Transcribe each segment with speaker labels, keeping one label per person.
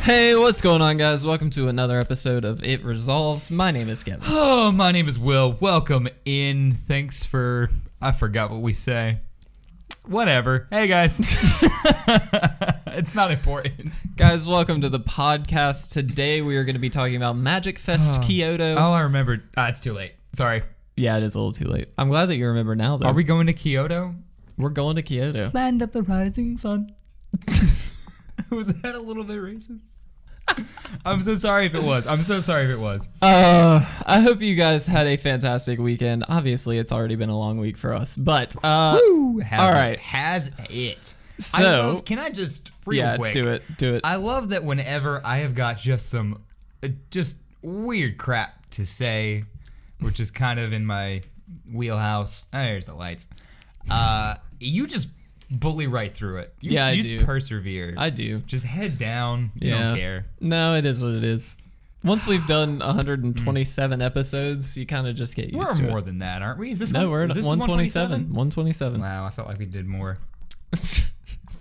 Speaker 1: Hey, what's going on, guys? Welcome to another episode of It Resolves. My name is Kevin.
Speaker 2: Oh, my name is Will. Welcome in. Thanks for... I forgot what we say. Whatever. Hey, guys. It's not important.
Speaker 1: Guys, welcome to the podcast. Today we are going to be talking about MagicFest Kyoto.
Speaker 2: Oh, I remembered. It's too late. Sorry.
Speaker 1: Yeah, it is a little too late. I'm glad that you remember now, though.
Speaker 2: Are we going to Kyoto?
Speaker 1: We're going to Kyoto.
Speaker 2: Land of the rising sun. Was that a little bit racist? I'm so sorry if it was.
Speaker 1: I hope you guys had a fantastic weekend. Obviously, it's already been a long week for us, but
Speaker 2: Woo,
Speaker 1: all right.
Speaker 2: Has it.
Speaker 1: So,
Speaker 2: can I just real quick?
Speaker 1: do it.
Speaker 2: I love that whenever I have got just some just weird crap to say, which is kind of in my wheelhouse. Oh, there's the lights. You just bully right through it. You just persevere.
Speaker 1: I do.
Speaker 2: Just head down. You don't care.
Speaker 1: No, it is what it is. Once we've done 127 episodes, you kind of just get used to it.
Speaker 2: We're more than that, aren't we? Is this
Speaker 1: we're at 127. 127.
Speaker 2: Wow, I felt like we did more.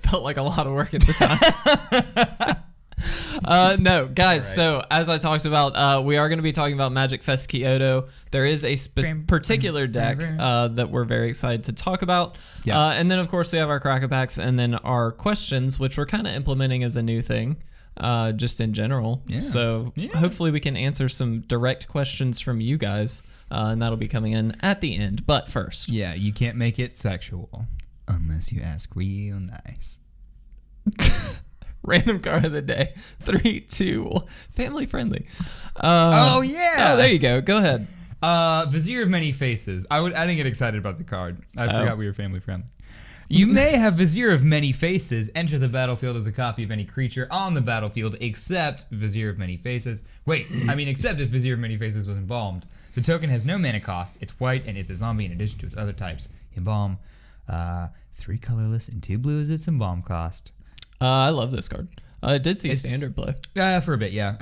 Speaker 1: Felt like a lot of work at the time. No, guys, right. So as I talked about, we are going to be talking about MagicFest Kyoto. There is a particular deck that we're very excited to talk about. Yeah. And then, of course, we have our Cracker Packs and then our questions, which we're kind of implementing as a new thing, just in general. Yeah. So hopefully we can answer some direct questions from you guys, and that'll be coming in at the end. But first.
Speaker 2: Yeah, you can't make it sexual unless you ask real nice.
Speaker 1: Random card of the day. 3, 2, family friendly.
Speaker 2: Oh yeah.
Speaker 1: Oh, there you go. Go ahead.
Speaker 2: Vizier of many faces. I didn't get excited about the card. I forgot we were family friendly. You may have Vizier of many faces enter the battlefield as a copy of any creature on the battlefield except Vizier of many faces. Except if Vizier of many faces was embalmed. The token has no mana cost. It's white and it's a zombie in addition to its other types. Embalm. 3 colorless and 2 blue is its embalm cost.
Speaker 1: I love this card. It did see standard play.
Speaker 2: For a bit, yeah.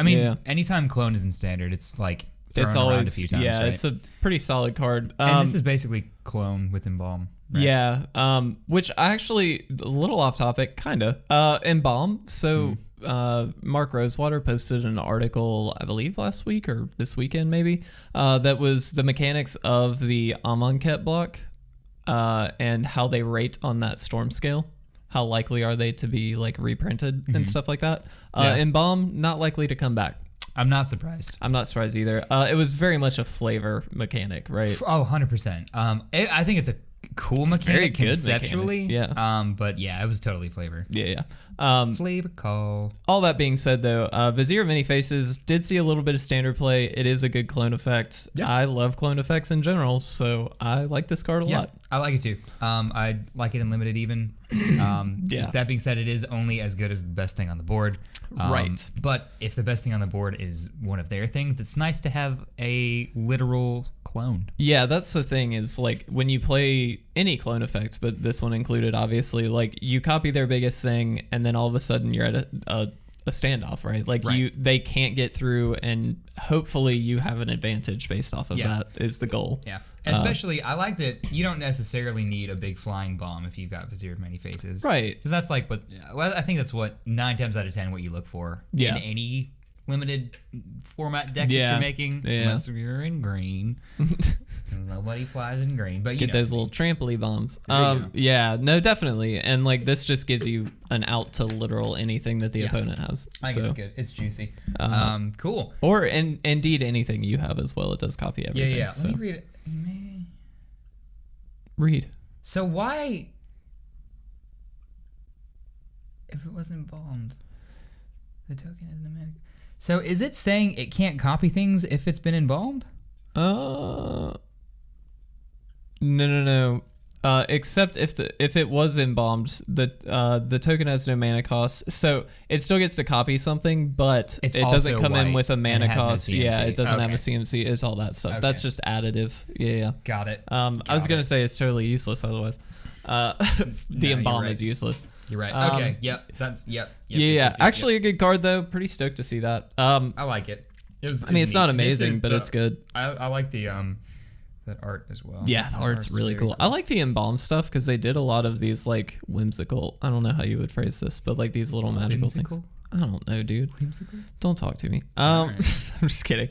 Speaker 2: Anytime clone is in standard, it's like thrown around a few times, right?
Speaker 1: It's a pretty solid card.
Speaker 2: And this is basically clone with embalm. Right?
Speaker 1: Yeah, which I actually, a little off topic, kind of. Embalm, so Mark Rosewater posted an article, I believe last week or this weekend maybe, that was the mechanics of the Amonkhet block and how they rate on that storm scale. How likely are they to be like reprinted and stuff like that? Embalm, not likely to come back.
Speaker 2: I'm not surprised.
Speaker 1: I'm not surprised either. It was very much a flavor mechanic, right?
Speaker 2: Oh, 100%. I think it's a cool mechanic, very good conceptually.
Speaker 1: Mechanic. Yeah.
Speaker 2: But yeah, it was totally flavor.
Speaker 1: Yeah.
Speaker 2: Flavor call.
Speaker 1: All that being said, though, Vizier of Many Faces did see a little bit of standard play. It is a good clone effect. Yep. I love clone effects in general, so I like this card a lot.
Speaker 2: I like it too. I like it in limited even. That being said, it is only as good as the best thing on the board.
Speaker 1: Right.
Speaker 2: But if the best thing on the board is one of their things, it's nice to have a literal clone.
Speaker 1: Yeah, that's the thing is like when you play any clone effect, but this one included, obviously, like you copy their biggest thing and then all of a sudden you're at a standoff, right? Like they can't get through and hopefully you have an advantage based off of that is the goal.
Speaker 2: Yeah. Especially, I like that you don't necessarily need a big flying bomb if you've got Vizier of Many Faces.
Speaker 1: Right.
Speaker 2: Because that's like I think that's what 9 times out of 10 what you look for in any limited format deck that you're making. Yeah. Unless you're in green. Because nobody flies in green. But
Speaker 1: get those little trampoline bombs. Yeah, no, definitely. And like this just gives you an out to literal anything that the opponent has.
Speaker 2: I think it's good. It's juicy. Cool.
Speaker 1: Or indeed anything you have as well. It does copy everything.
Speaker 2: Yeah.
Speaker 1: So.
Speaker 2: Let me read it.
Speaker 1: Read.
Speaker 2: So why, if it was embalmed, the token is pneumatic. So is it saying it can't copy things if it's been embalmed?
Speaker 1: No. Except if it was embalmed, the token has no mana cost, so it still gets to copy something, but it doesn't come in with a mana cost. No, it doesn't have a CMC. It's all that stuff. Okay. That's just additive. Yeah.
Speaker 2: Got it.
Speaker 1: I was gonna say it's totally useless otherwise. The embalm is useless.
Speaker 2: You're right. Okay. Yep.
Speaker 1: Yep. Actually, a good card though. Pretty stoked to see that.
Speaker 2: I like it.
Speaker 1: It's not amazing, but it's good.
Speaker 2: I like the that art as well.
Speaker 1: Yeah, the art's really cool. I like the embalm stuff because they did a lot of these like whimsical, I don't know how you would phrase this, but like these little magical things. I don't know, dude.
Speaker 2: Whimsical?
Speaker 1: Don't talk to me.
Speaker 2: Right.
Speaker 1: I'm just kidding.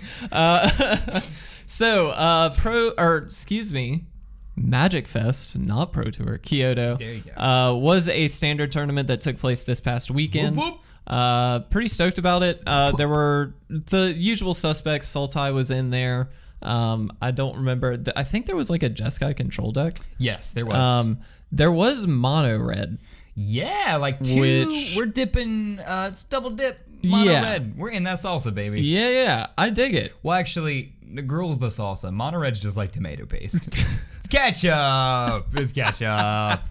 Speaker 1: MagicFest, not Pro Tour, Kyoto.
Speaker 2: There you go.
Speaker 1: Was a standard tournament that took place this past weekend.
Speaker 2: Whoop, whoop.
Speaker 1: Pretty stoked about it. There were the usual suspects. Sultai was in there. I don't remember. I think there was like a Jeskai control deck.
Speaker 2: Yes, there was.
Speaker 1: There was mono red.
Speaker 2: Yeah, like two. We're dipping. It's double dip. Mono red. We're in that salsa, baby.
Speaker 1: Yeah. I dig it.
Speaker 2: Well, actually, the girl's the salsa. Mono red's just like tomato paste. It's ketchup. It's ketchup.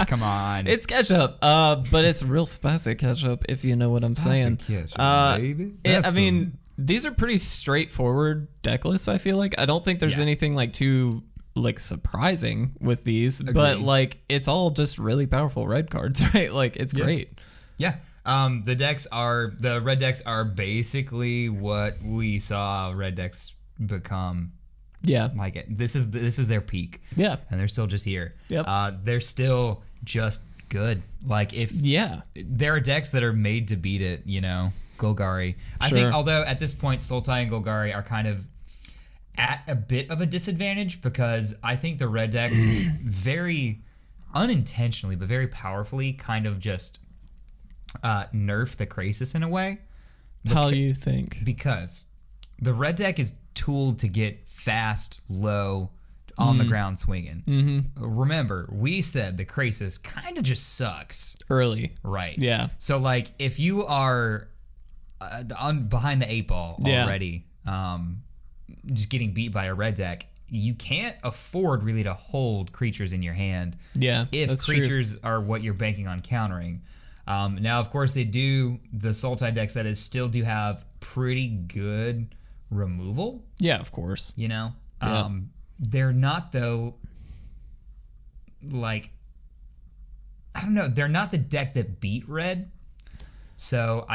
Speaker 2: Come on.
Speaker 1: It's ketchup. But it's real spicy ketchup, if you know what I'm saying.
Speaker 2: Ketchup, baby.
Speaker 1: These are pretty straightforward deck lists, I feel like. I don't think there's anything like too like surprising with these, but like it's all just really powerful red cards, right? Like it's great.
Speaker 2: Yeah. The red decks are basically what we saw red decks become.
Speaker 1: Yeah.
Speaker 2: Like this is their peak.
Speaker 1: Yeah.
Speaker 2: And they're still just here.
Speaker 1: Yep.
Speaker 2: They're still just good. Like there are decks that are made to beat it, you know. Golgari. I think although at this point Sultai and Golgari are kind of at a bit of a disadvantage because I think the red decks very unintentionally but very powerfully kind of just nerf the Krasis in a way.
Speaker 1: How do you think?
Speaker 2: Because the red deck is tooled to get fast, low, on the ground swinging. Mm-hmm. Remember, we said the Krasis kind of just sucks.
Speaker 1: Early.
Speaker 2: Right.
Speaker 1: Yeah.
Speaker 2: So like if you are behind the 8-ball already, just getting beat by a red deck, you can't afford really to hold creatures in your hand.
Speaker 1: Yeah,
Speaker 2: if creatures are what you're banking on countering. Now, of course, the Sultai decks that is still do have pretty good removal.
Speaker 1: Yeah, of course.
Speaker 2: You know, they're not though. Like, I don't know. They're not the deck that beat red. So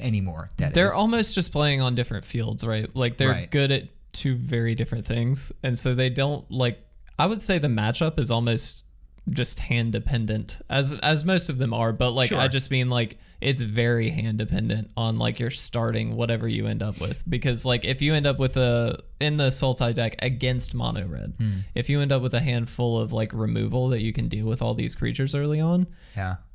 Speaker 2: anymore.
Speaker 1: They're almost just playing on different fields, right? Like they're good at two very different things, and so they don't like. I would say the matchup is almost just hand dependent, as most of them are. But like I just mean like it's very hand dependent on like your starting whatever you end up with, because like if you end up with in the Sultai deck against mono red, if you end up with a handful of like removal that you can deal with all these creatures early on,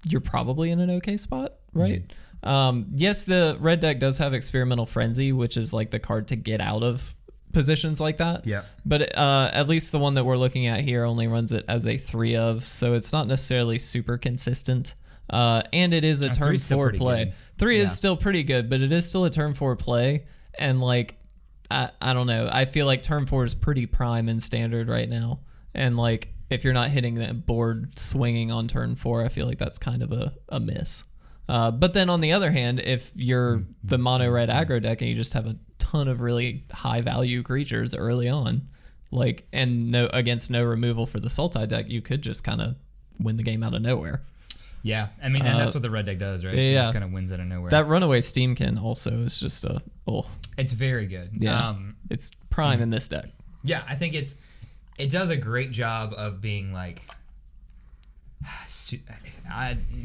Speaker 1: you're probably in an okay spot, right? Yes, the red deck does have Experimental Frenzy, which is like the card to get out of positions like that.
Speaker 2: Yeah.
Speaker 1: But at least the one that we're looking at here only runs it as a 3 of, so it's not necessarily super consistent. And it is a turn 4 play. Good. 3 is still pretty good, but it is still a turn 4 play. And like, I don't know. I feel like turn 4 is pretty prime in standard right now. And like, if you're not hitting that board swinging on turn 4, I feel like that's kind of a miss. But then on the other hand, if you're the mono red aggro deck and you just have a ton of really high value creatures early on, like, and against no removal for the Sultai deck, you could just kind of win the game out of nowhere.
Speaker 2: Yeah, I mean, and that's what the red deck does, right?
Speaker 1: Yeah,
Speaker 2: it just kind of wins out of nowhere.
Speaker 1: That runaway Steamkin also is just
Speaker 2: it's very good.
Speaker 1: Yeah, it's prime in this deck.
Speaker 2: Yeah, I think it does a great job of being like. It's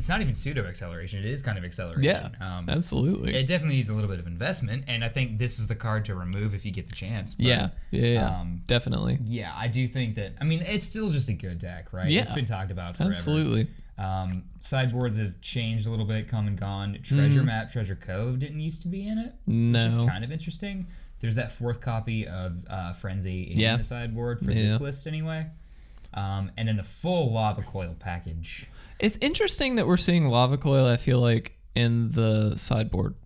Speaker 2: not even pseudo acceleration. It is kind of acceleration.
Speaker 1: Yeah, absolutely.
Speaker 2: It definitely needs a little bit of investment, and I think this is the card to remove if you get the chance. But,
Speaker 1: yeah, definitely.
Speaker 2: Yeah, I do think that. I mean, it's still just a good deck, right?
Speaker 1: Yeah,
Speaker 2: it's been talked about forever.
Speaker 1: Absolutely.
Speaker 2: Sideboards have changed a little bit, come and gone. Treasure Map, Treasure Cove didn't used to be in it, which is kind of interesting. There's that 4th copy of Frenzy in the sideboard for this list anyway. And then the full Lava Coil package.
Speaker 1: It's interesting that we're seeing Lava Coil, I feel like, in the sideboard.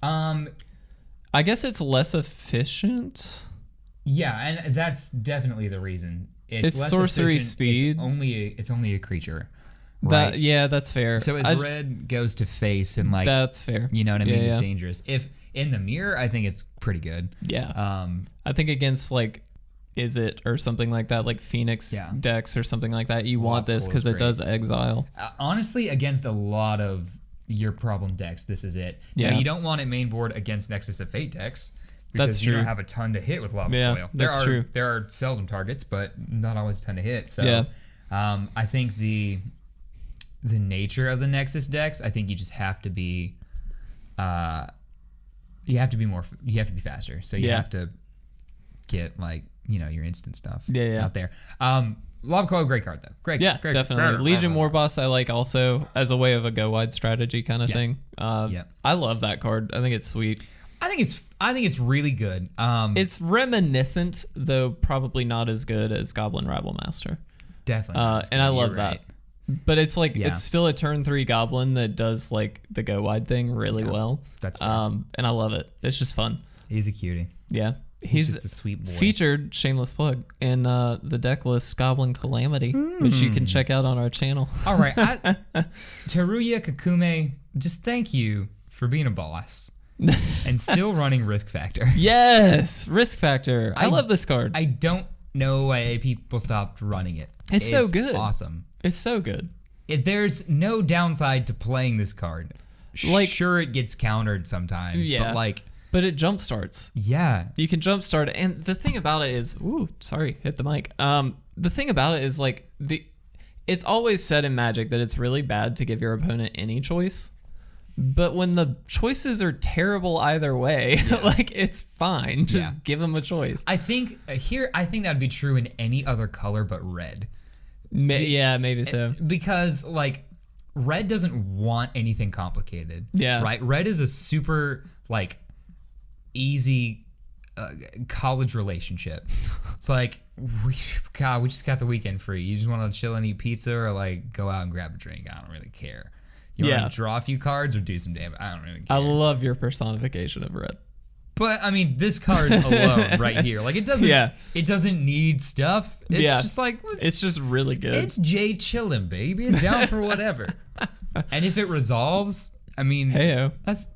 Speaker 1: I guess it's less efficient.
Speaker 2: Yeah, and that's definitely the reason. It's less
Speaker 1: sorcery
Speaker 2: efficient.
Speaker 1: speed.
Speaker 2: It's only a creature. Right?
Speaker 1: That's fair.
Speaker 2: So as red goes to face and like
Speaker 1: that's fair.
Speaker 2: You know what I mean? It's dangerous. If in the mirror, I think it's pretty good.
Speaker 1: Yeah. I think against like Is It or something like that, like Phoenix decks or something like that, you want this because it does exile.
Speaker 2: Honestly, against a lot of your problem decks, this is it.
Speaker 1: Yeah.
Speaker 2: Now, you don't want it main board against Nexus of Fate decks because
Speaker 1: that's true.
Speaker 2: You don't have a ton to hit with Lava Coil.
Speaker 1: That's true.
Speaker 2: There are seldom targets, but not always a ton to hit. So I think the nature of the Nexus decks, I think you just have to be you have to be faster. So you have to get like, your instant stuff out there. Lava Coil, great card though. Great.
Speaker 1: Definitely. Legion War Boss I like also as a way of a go wide strategy kind of thing. I love that card. I think it's sweet.
Speaker 2: I think it's really good.
Speaker 1: It's reminiscent, though probably not as good as Goblin Rabble Master.
Speaker 2: Definitely.
Speaker 1: And I love that. But it's like it's still a turn 3 goblin that does like the go wide thing really well.
Speaker 2: That's fair.
Speaker 1: And I love it. It's just fun.
Speaker 2: He's a cutie.
Speaker 1: Yeah.
Speaker 2: He's just a sweet boy.
Speaker 1: Featured, shameless plug, in the decklist Goblin Calamity, which you can check out on our channel.
Speaker 2: All right. Teruya Kakume, just thank you for being a boss and still running Risk Factor.
Speaker 1: Yes, Risk Factor. I love this card.
Speaker 2: I don't know why people stopped running it.
Speaker 1: It's so good.
Speaker 2: Awesome.
Speaker 1: It's so good.
Speaker 2: There's no downside to playing this card.
Speaker 1: Like,
Speaker 2: sure, it gets countered sometimes,
Speaker 1: but it jump starts.
Speaker 2: Yeah.
Speaker 1: You can jump start, and the thing about it is, hit the mic. The thing about it is like it's always said in Magic that it's really bad to give your opponent any choice. But when the choices are terrible either way, like it's fine. Just give them a choice.
Speaker 2: I think that'd be true in any other color but red.
Speaker 1: Maybe so.
Speaker 2: Because like red doesn't want anything complicated.
Speaker 1: Yeah.
Speaker 2: Right? Red is a super like easy college relationship. It's like we just got the weekend free. You just want to chill and eat pizza or like go out and grab a drink. I don't really care. You want to draw a few cards or do some damage? I don't really care.
Speaker 1: I love your personification of red.
Speaker 2: But I mean, this card alone right here, like it doesn't need stuff. It's just like
Speaker 1: it's just really good.
Speaker 2: It's Jay chillin', baby. It's down for whatever. And if it resolves, I mean, that's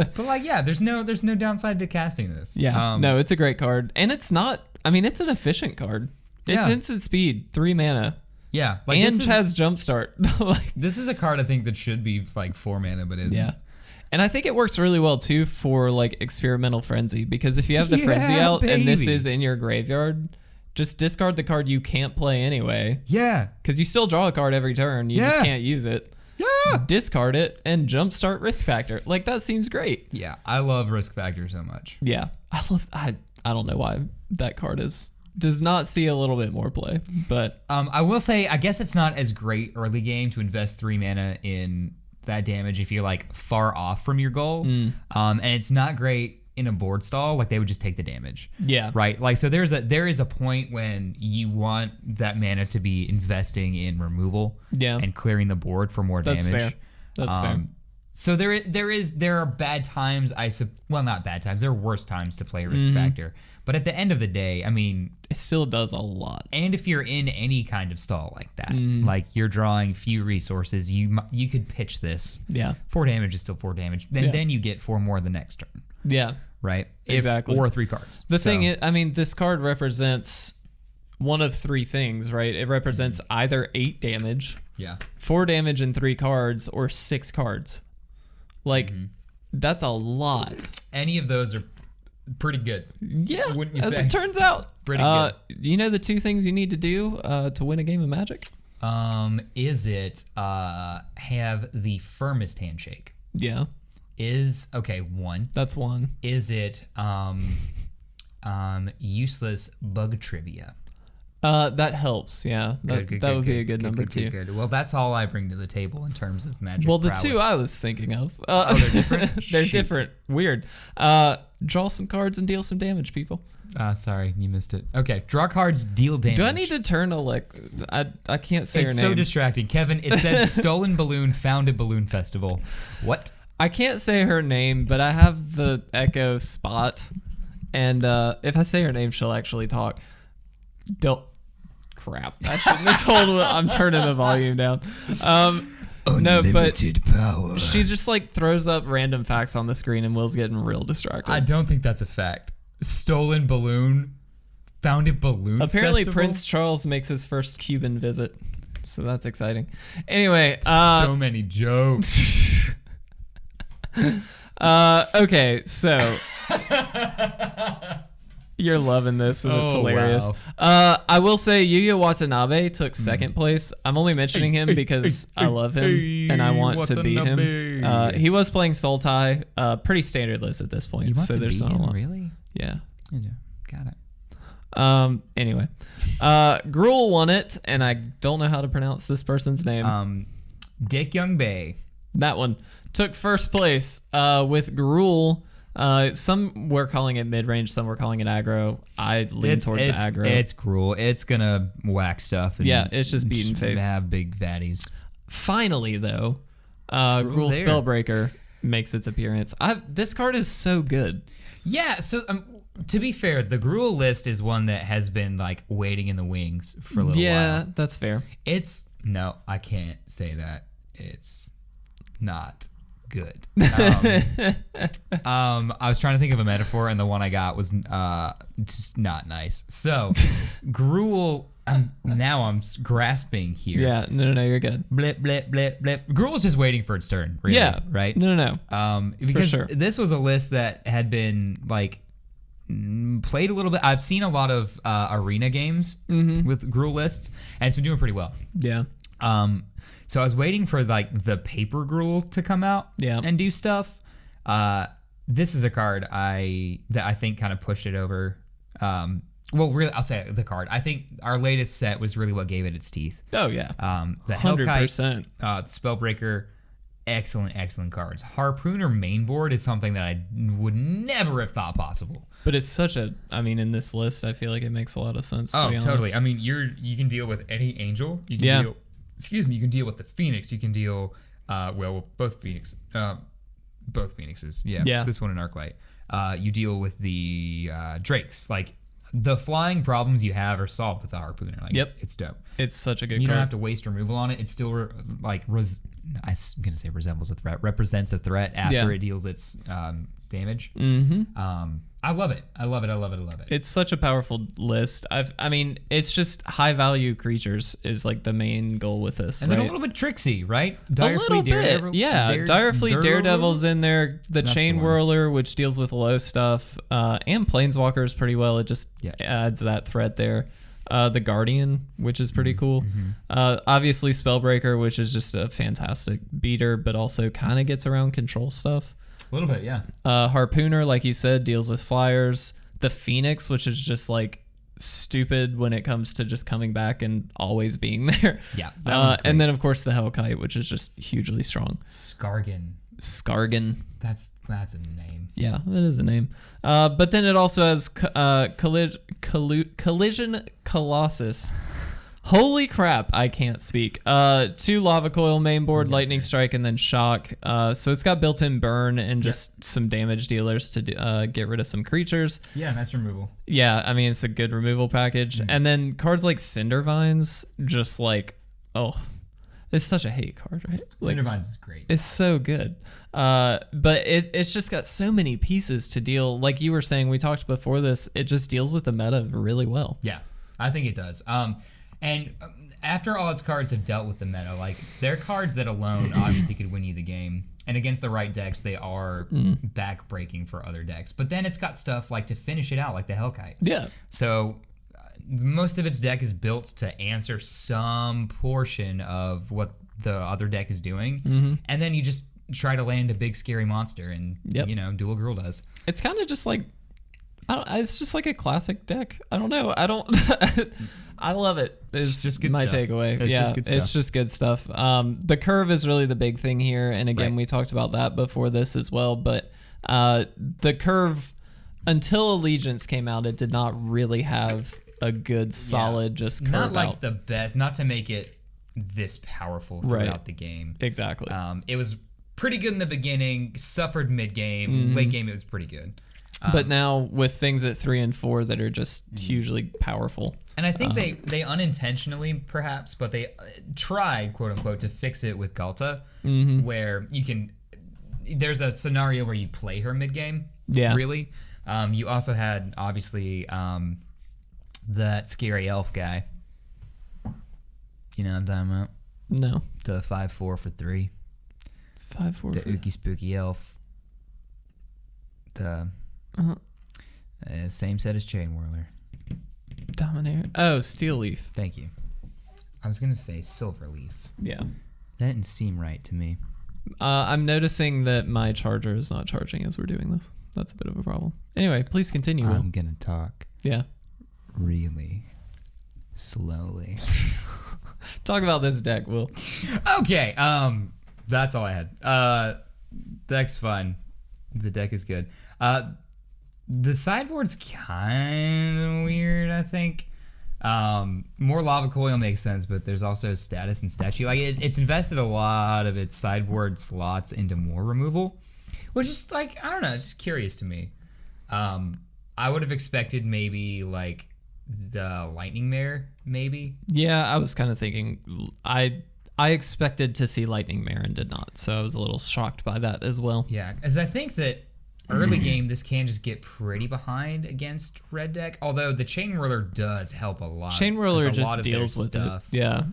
Speaker 2: but like there's no downside to casting this.
Speaker 1: No, it's a great card, and it's not. I mean, it's an efficient card. It's instant speed, 3 mana.
Speaker 2: Yeah,
Speaker 1: like and has jumpstart.
Speaker 2: Like this is a card I think that should be like 4 mana, but isn't.
Speaker 1: Yeah, and I think it works really well too for like experimental frenzy, because if you have the frenzy out and this is in your graveyard, just discard the card you can't play anyway.
Speaker 2: Yeah,
Speaker 1: because you still draw a card every turn. You just can't use it.
Speaker 2: Yeah,
Speaker 1: discard it and jumpstart Risk Factor. Like that seems great.
Speaker 2: Yeah, I love Risk Factor so much.
Speaker 1: Yeah, I don't know why that card does not see a little bit more play, but
Speaker 2: I will say I guess it's not as great early game to invest 3 mana in that damage if you're like far off from your goal. And it's not great in a board stall. Like they would just take the damage.
Speaker 1: Yeah.
Speaker 2: Right. Like so there is a point when you want that mana to be investing in removal.
Speaker 1: Yeah.
Speaker 2: And clearing the board for more damage.
Speaker 1: That's fair.
Speaker 2: So there are bad times. Not bad times. There are worse times to play Risk Factor. But at the end of the day, I mean,
Speaker 1: it still does a lot.
Speaker 2: And if you're in any kind of stall like that, like you're drawing few resources, you could pitch this.
Speaker 1: Yeah.
Speaker 2: 4 damage is still 4 damage. Then you get 4 more the next turn.
Speaker 1: Yeah.
Speaker 2: Right.
Speaker 1: Exactly.
Speaker 2: Or 3 cards.
Speaker 1: The thing is, I mean, this card represents one of 3 things, right? It represents either 8 damage, 4 damage in 3 cards, or 6 cards. Like that's a lot.
Speaker 2: Any of those are pretty good.
Speaker 1: Yeah,
Speaker 2: wouldn't you
Speaker 1: as
Speaker 2: say?
Speaker 1: It turns out.
Speaker 2: Pretty good.
Speaker 1: You know the 2 things you need to do to win a game of Magic?
Speaker 2: Is it have the firmest handshake?
Speaker 1: Yeah.
Speaker 2: One.
Speaker 1: That's one.
Speaker 2: Is it useless bug trivia?
Speaker 1: That helps. Yeah. That would be a good number 2.
Speaker 2: Good. Well, that's all I bring to the table in terms of Magic.
Speaker 1: Well, the
Speaker 2: prowess.
Speaker 1: 2 I was thinking of.
Speaker 2: They're different.
Speaker 1: They're different. Weird. Draw some cards and deal some damage, people.
Speaker 2: Sorry, you missed it. Okay, draw cards, deal damage.
Speaker 1: Do I need to turn I can't say her name.
Speaker 2: It's so distracting. Kevin, it says Stolen Balloon found at Balloon Festival. What?
Speaker 1: I can't say her name, but I have the echo spot. And if I say her name, she'll actually talk. Crap. I shouldn't have told her. I'm turning the volume down.
Speaker 2: Unlimited power.
Speaker 1: She just like throws up random facts on the screen and Will's getting real distracted.
Speaker 2: I don't think that's a fact. Stolen balloon found at Balloon
Speaker 1: Apparently
Speaker 2: Festival?
Speaker 1: Prince Charles makes his first Cuban visit. So that's exciting. Anyway.
Speaker 2: So many jokes.
Speaker 1: Okay, so... You're loving this, and it's
Speaker 2: Oh,
Speaker 1: hilarious.
Speaker 2: wow.
Speaker 1: I will say Yuya Watanabe took second place. I'm only mentioning him because I love him and I want to beat him. He was playing Sultai, pretty standard list at this point.
Speaker 2: You want
Speaker 1: so
Speaker 2: to
Speaker 1: there's
Speaker 2: beat
Speaker 1: not a
Speaker 2: him?
Speaker 1: lot.
Speaker 2: Really?
Speaker 1: Yeah.
Speaker 2: Got it.
Speaker 1: Anyway, Gruel won it, and I don't know how to pronounce this person's name.
Speaker 2: Dick Young Bay.
Speaker 1: That one took first place with Gruel. Some were calling it mid-range, some were calling it aggro. I lean towards aggro.
Speaker 2: It's Gruel. It's gonna whack stuff. And
Speaker 1: yeah, it's just beaten face.
Speaker 2: Have big fatties.
Speaker 1: Finally, though, Gruel Spellbreaker makes its appearance. This card is so good.
Speaker 2: Yeah, so to be fair, the Gruel list is one that has been like waiting in the wings for a little while.
Speaker 1: Yeah, that's fair.
Speaker 2: No, I can't say that. It's not good. I was trying to think of a metaphor, and the one I got was just not nice. So, Gruel. Now I'm grasping here.
Speaker 1: Yeah, no, you're good.
Speaker 2: Blip, blip, blip, blip. Gruel's just waiting for its turn. Really,
Speaker 1: yeah,
Speaker 2: right.
Speaker 1: No.
Speaker 2: Because
Speaker 1: sure.
Speaker 2: this was a list that had been like played a little bit. I've seen a lot of arena games with Gruel lists, and it's been doing pretty well.
Speaker 1: Yeah.
Speaker 2: So I was waiting for like the paper Gruel to come out and do stuff. This is a card that I think kind of pushed it over. Well, really, I'll say the card. I think our latest set was really what gave it its teeth.
Speaker 1: Oh yeah.
Speaker 2: The
Speaker 1: 100%.
Speaker 2: The Spellbreaker, excellent cards. Harpooner mainboard is something that I would never have thought possible.
Speaker 1: But it's such a. I mean, in this list, I feel like it makes a lot of sense. To be honest.
Speaker 2: Totally. I mean, you can deal with any angel. You can deal. Excuse me. You can deal with the Phoenix. You can deal. Both Phoenixes. Yeah. This one in Arclight. You deal with the Drakes. Like the flying problems you have are solved with the Harpooner. Like, it's dope.
Speaker 1: It's such a good
Speaker 2: You
Speaker 1: card.
Speaker 2: don't have to waste removal on it. It still I was gonna say resembles a threat. Represents a threat after it deals its damage. I love it. I love it.
Speaker 1: It's such a powerful list. I mean, it's just high value creatures is like the main goal with this.
Speaker 2: And
Speaker 1: right?
Speaker 2: then a little bit tricksy, right?
Speaker 1: A little bit. Yeah. Direfleet Daredevil's in there. The Chain Whirler, which deals with low stuff, and Planeswalkers pretty well. It just adds that threat there. The Guardian, which is pretty cool. Obviously Spellbreaker, which is just a fantastic beater, but also kind of gets around control stuff.
Speaker 2: A little bit, yeah.
Speaker 1: Harpooner, like you said, deals with flyers. The Phoenix, which is just like stupid when it comes to just coming back and always being there.
Speaker 2: Yeah.
Speaker 1: And then of course the Hellkite, which is just hugely strong.
Speaker 2: Skargan. That's a name.
Speaker 1: Yeah, that is a name. But then it also has Collision Colossus. Holy crap, I can't speak. 2 Lava Coil mainboard, Lightning Strike, and then Shock. So it's got built-in burn and just some damage dealers to get rid of some creatures.
Speaker 2: Yeah, nice removal.
Speaker 1: Yeah, I mean, it's a good removal package. And then cards like Cindervines, just like, it's such a hate card, right? Like,
Speaker 2: Cindervines is great.
Speaker 1: It's so good. But it's just got so many pieces to deal. Like you were saying, we talked before this, it just deals with the meta really well.
Speaker 2: Yeah, I think it does. And after all its cards have dealt with the meta, like they're cards that alone obviously could win you the game. And against the right decks, they are back-breaking for other decks. But then it's got stuff like to finish it out, like the Hellkite.
Speaker 1: Yeah.
Speaker 2: So most of its deck is built to answer some portion of what the other deck is doing. And then you just try to land a big scary monster and, Dual Girl does.
Speaker 1: It's kind of just like, it's just like a classic deck. I don't know. I love it. It's just
Speaker 2: good
Speaker 1: my
Speaker 2: stuff.
Speaker 1: takeaway.
Speaker 2: It's
Speaker 1: just good stuff. The curve is really the big thing here. And again, we talked about that before this as well. But the curve, until Allegiance came out, it did not really have a good, solid, just curve
Speaker 2: not like
Speaker 1: out.
Speaker 2: the best, not to make it this powerful throughout the game.
Speaker 1: Exactly.
Speaker 2: It was pretty good in the beginning, suffered mid-game. Late game, it was pretty good.
Speaker 1: But now with things at 3 and 4 that are just hugely powerful.
Speaker 2: And I think they unintentionally, perhaps, but they tried, quote unquote, to fix it with Galta, where you can. There's a scenario where you play her mid game.
Speaker 1: Yeah.
Speaker 2: Really. You also had obviously that scary elf guy. You know what I'm talking about?
Speaker 1: No.
Speaker 2: The 5/4 for 3.
Speaker 1: 5/4.
Speaker 2: The ooky spooky elf. The Same set as Chain Whirler.
Speaker 1: Dominator. Oh, Steel Leaf.
Speaker 2: Thank you. I was going to say Silver Leaf.
Speaker 1: Yeah.
Speaker 2: That didn't seem right to me.
Speaker 1: I'm noticing that my charger is not charging as we're doing this. That's a bit of a problem. Anyway, please continue. Will.
Speaker 2: I'm going to talk.
Speaker 1: Yeah.
Speaker 2: Really slowly.
Speaker 1: Talk about this deck, Will.
Speaker 2: Okay. That's all I had. Deck's fun. The deck is good. The sideboard's kind of weird, I think. More Lava Coil makes sense, but there's also status and statue. Like it's invested a lot of its sideboard slots into more removal, which is like, I don't know, it's just curious to me. I would have expected maybe like the Lightning Mare, maybe.
Speaker 1: Yeah, I was kind of thinking I expected to see Lightning Mare and did not, so I was a little shocked by that as well.
Speaker 2: Yeah, as I think that early game, this can just get pretty behind against red deck. Although the Chain Whirler does help a lot.
Speaker 1: Chain Whirler just deals with stuff. It. Yeah.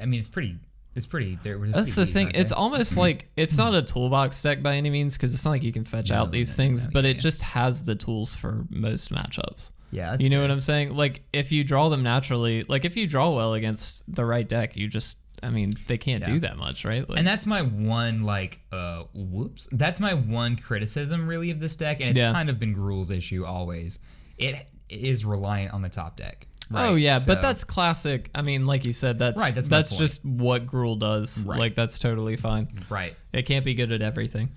Speaker 2: I mean, it's pretty.
Speaker 1: That's the thing. It's almost like it's not a toolbox deck by any means, because it's not like you can fetch out these things, but it just has the tools for most matchups.
Speaker 2: Yeah, that's
Speaker 1: you know what I'm saying? Like if you draw them naturally, like if you draw well against the right deck, you just. I mean, they can't do that much, right? Like,
Speaker 2: and that's my one, that's my one criticism, really, of this deck, and it's kind of been Gruul's issue always. It is reliant on the top deck. Right?
Speaker 1: Oh, yeah, but that's classic. I mean, like you said, that's just what Gruul does. Right. Like, that's totally fine.
Speaker 2: Right.
Speaker 1: It can't be good at everything.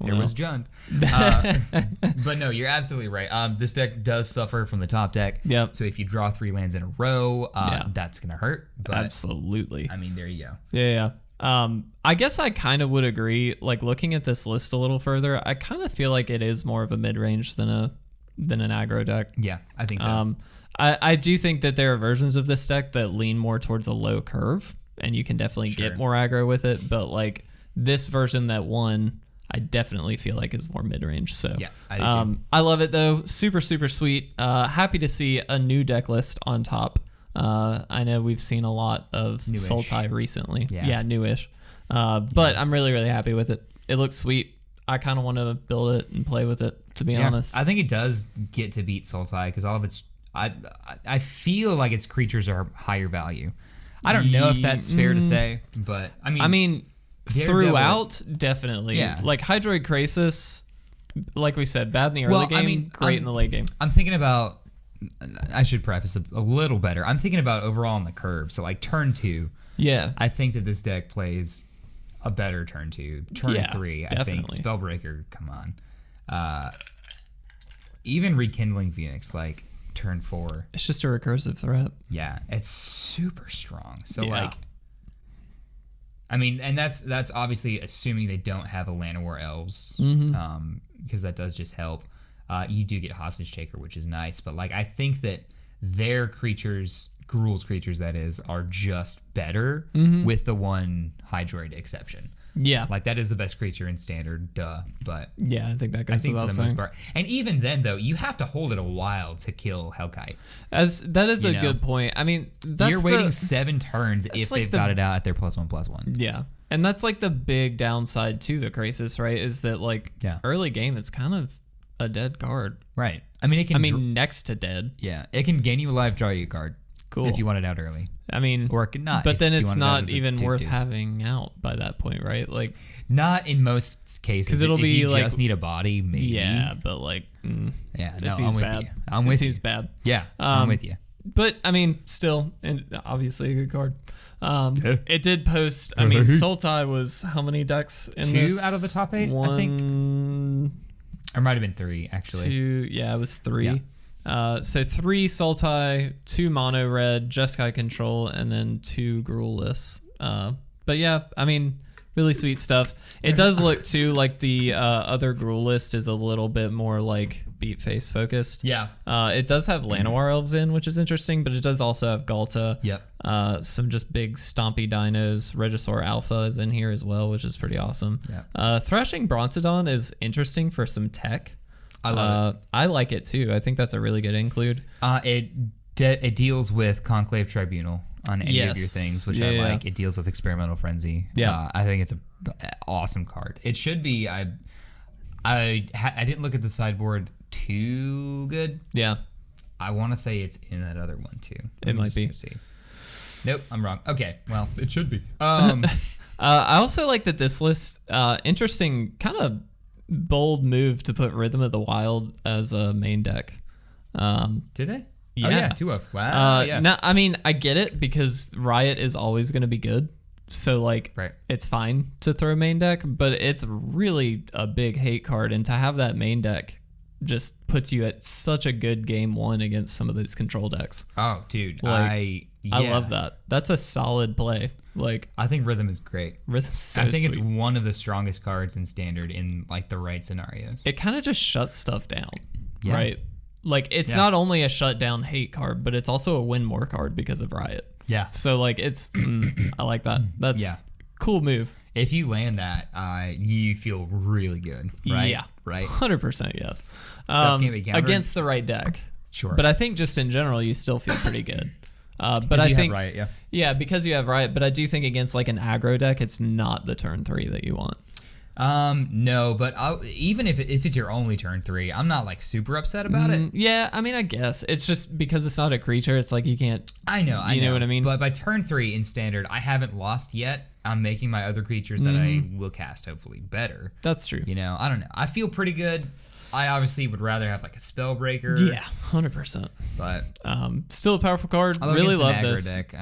Speaker 2: There was Jund. But no, you're absolutely right. This deck does suffer from the top deck.
Speaker 1: Yep.
Speaker 2: So if you draw 3 lands in a row, that's going to hurt. But,
Speaker 1: absolutely.
Speaker 2: I mean, there you go.
Speaker 1: Yeah. I guess I kind of would agree. Like looking at this list a little further, I kind of feel like it is more of a mid-range than an aggro deck.
Speaker 2: Yeah, I think so.
Speaker 1: I do think that there are versions of this deck that lean more towards a low curve, and you can definitely get more aggro with it. But like this version that won, I definitely feel like is more mid-range. So
Speaker 2: yeah, I do too.
Speaker 1: I love it though. Super, super sweet. Happy to see a new deck list on top. I know we've seen a lot of Sultai recently. Yeah, newish. But I'm really, really happy with it. It looks sweet. I kind of want to build it and play with it, to be honest.
Speaker 2: I think it does get to beat Sultai because all of its... I feel like its creatures are higher value. I don't know if that's fair to say, but I mean
Speaker 1: throughout, definitely. Yeah. Like Hydroid Krasis, like we said, bad in the early game, great in the late game.
Speaker 2: I'm thinking about... I should preface a little better. I'm thinking about overall on the curve. So like turn 2. Yeah. I think that this deck plays a better turn 2. Turn 3, definitely. I think. Spellbreaker, come on. Even Rekindling Phoenix, like turn 4.
Speaker 1: It's just a recursive threat.
Speaker 2: Yeah, it's super strong. So like, I mean, and that's obviously assuming they don't have a Llanowar Elves, because that does just help. You do get Hostage Taker, which is nice, but like I think that their creatures, Gruul's creatures that is, are just better with the one Hydroid exception. Yeah, like that is the best creature in Standard, but
Speaker 1: yeah, I think that goes without saying.
Speaker 2: Most part. And even then, though, you have to hold it a while to kill Hellkite.
Speaker 1: That is a good point. I mean,
Speaker 2: you're waiting 7 turns if they've got it out at their +1/+1.
Speaker 1: Yeah. And that's like the big downside to the Krasis, right? Is that like early game, it's kind of a dead card.
Speaker 2: Right. I mean, it can.
Speaker 1: Next to dead.
Speaker 2: Yeah. It can gain you a life, draw you a card. Cool. If you want it out early.
Speaker 1: I mean,
Speaker 2: or it can not.
Speaker 1: But then it's not even worth having out by that point, right? Like,
Speaker 2: not in most cases.
Speaker 1: Because it'll be
Speaker 2: you
Speaker 1: like,
Speaker 2: just need a body, maybe.
Speaker 1: Yeah, but like,
Speaker 2: yeah, no, I'm with you. I'm with you.
Speaker 1: It seems bad.
Speaker 2: Yeah, I'm with you.
Speaker 1: But I mean, still, and obviously a good card. It did post. I mean, Sultai was how many decks in
Speaker 2: 2
Speaker 1: this?
Speaker 2: out of the top 8?
Speaker 1: 1,
Speaker 2: I think. Or might have been 3 actually.
Speaker 1: 2. Yeah, it was 3. Yeah. So 3 Sultai, 2 mono red, Jeskai control, and then 2 Gruul-less. But yeah, I mean, really sweet stuff. It does look too like the other Gruul list is a little bit more like beat face focused. Yeah. It does have Llanowar Elves in, which is interesting, but it does also have Galta. Yep. Some just big stompy dinos. Regisaur Alpha is in here as well, which is pretty awesome. Yeah. Thrashing Brontodon is interesting for some tech. I love it. I like it too. I think that's a really good include.
Speaker 2: It deals with Conclave Tribunal on any of your things, which I like. It deals with Experimental Frenzy. Yeah. I think it's an awesome card. It should be. I didn't look at the sideboard too good.
Speaker 1: Yeah.
Speaker 2: I want to say it's in that other one too.
Speaker 1: It might be.
Speaker 2: See. Nope, I'm wrong. Okay, well, it should be.
Speaker 1: I also like that this list, interesting, kind of bold move to put Rhythm of the Wild as a main deck.
Speaker 2: Did they?
Speaker 1: Yeah.
Speaker 2: Oh, yeah, 2 of. Wow. Yeah.
Speaker 1: No, I mean, I get it because Riot is always going to be good. So, like, It's fine to throw main deck, but it's really a big hate card. And to have that main deck just puts you at such a good game one against some of these control decks.
Speaker 2: Oh, dude.
Speaker 1: Like, I love that. That's a solid play. Like,
Speaker 2: I think Rhythm is great.
Speaker 1: Rhythm's so
Speaker 2: I think
Speaker 1: sweet.
Speaker 2: it's one of the strongest cards in Standard in, like, the right scenarios.
Speaker 1: It kind of just shuts stuff down, right? Like, it's not only a shutdown hate card, but it's also a win more card because of Riot.
Speaker 2: Yeah.
Speaker 1: So, like, it's... I like that. That's cool move.
Speaker 2: If you land that, you feel really good, right?
Speaker 1: Yeah.
Speaker 2: Right?
Speaker 1: 100% yes.
Speaker 2: Stuff can't be countered.
Speaker 1: Against the right deck.
Speaker 2: Sure.
Speaker 1: But I think just in general, you still feel pretty good. But I think...
Speaker 2: Riot,
Speaker 1: yeah, because you have Riot. But I do think against, like, an aggro deck, it's not the turn 3 that you want.
Speaker 2: No, but even if it's your only turn 3, I'm not like super upset about it.
Speaker 1: Yeah, I mean, I guess it's just because it's not a creature. It's like you can't.
Speaker 2: I know.
Speaker 1: You know what I mean?
Speaker 2: But by turn 3 in Standard, I haven't lost yet. I'm making my other creatures that I will cast hopefully better.
Speaker 1: That's true.
Speaker 2: You know, I don't know. I feel pretty good. I obviously would rather have like a Spellbreaker.
Speaker 1: Yeah, 100%.
Speaker 2: But
Speaker 1: still a powerful card.
Speaker 2: Although
Speaker 1: Really love
Speaker 2: an aggro
Speaker 1: this
Speaker 2: deck.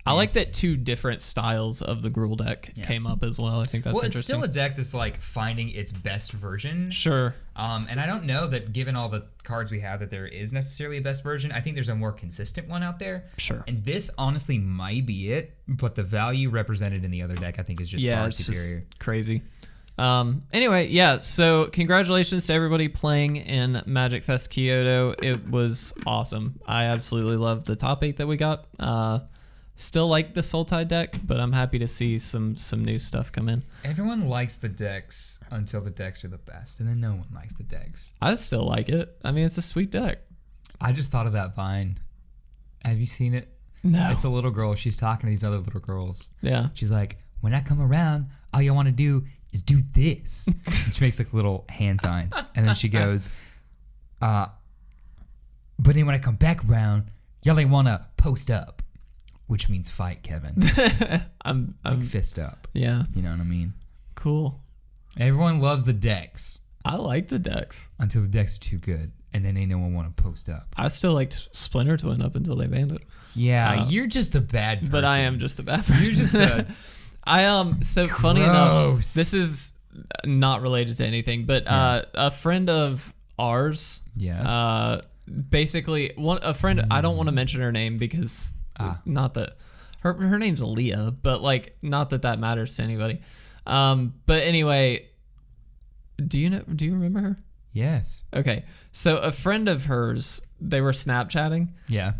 Speaker 1: I like that 2 different styles of the Gruul deck came up as well. I think that's interesting.
Speaker 2: It's still a deck that's like finding its best version.
Speaker 1: Sure.
Speaker 2: And I don't know that given all the cards we have that there is necessarily a best version. I think there's a more consistent one out there.
Speaker 1: Sure.
Speaker 2: And this honestly might be it, but the value represented in the other deck I think is just far superior.
Speaker 1: Just crazy. Anyway, yeah, so congratulations to everybody playing in MagicFest Kyoto. It was awesome. I absolutely love the top 8 that we got. Still like the Sultai deck, but I'm happy to see some new stuff come in.
Speaker 2: Everyone likes the decks until the decks are the best, and then no one likes the decks.
Speaker 1: I still like it. I mean, it's a sweet deck.
Speaker 2: I just thought of that Vine. Have you seen it?
Speaker 1: No.
Speaker 2: It's a little girl. She's talking to these other little girls.
Speaker 1: Yeah.
Speaker 2: She's like, when I come around, all you want to do is do this. And she makes like little hand signs. And then she goes, but then when I come back around, y'all ain't want to post up. Which means fight, Kevin.
Speaker 1: I'm
Speaker 2: fist up.
Speaker 1: Yeah.
Speaker 2: You know what I mean?
Speaker 1: Cool.
Speaker 2: Everyone loves the decks.
Speaker 1: I like the decks.
Speaker 2: Until the decks are too good. And then ain't no one want to post up.
Speaker 1: I still liked Splinter Twin up until they banned it.
Speaker 2: Yeah, you're just a bad person.
Speaker 1: But I am just a bad person.
Speaker 2: You're just a...
Speaker 1: So funny enough, this is not related to anything, but a friend of ours, basically a friend, I don't want to mention her name because not that her name's Leah, but like not that matters to anybody. But anyway, do you remember her?
Speaker 2: Yes.
Speaker 1: Okay. So a friend of hers, they were Snapchatting.
Speaker 2: Yeah.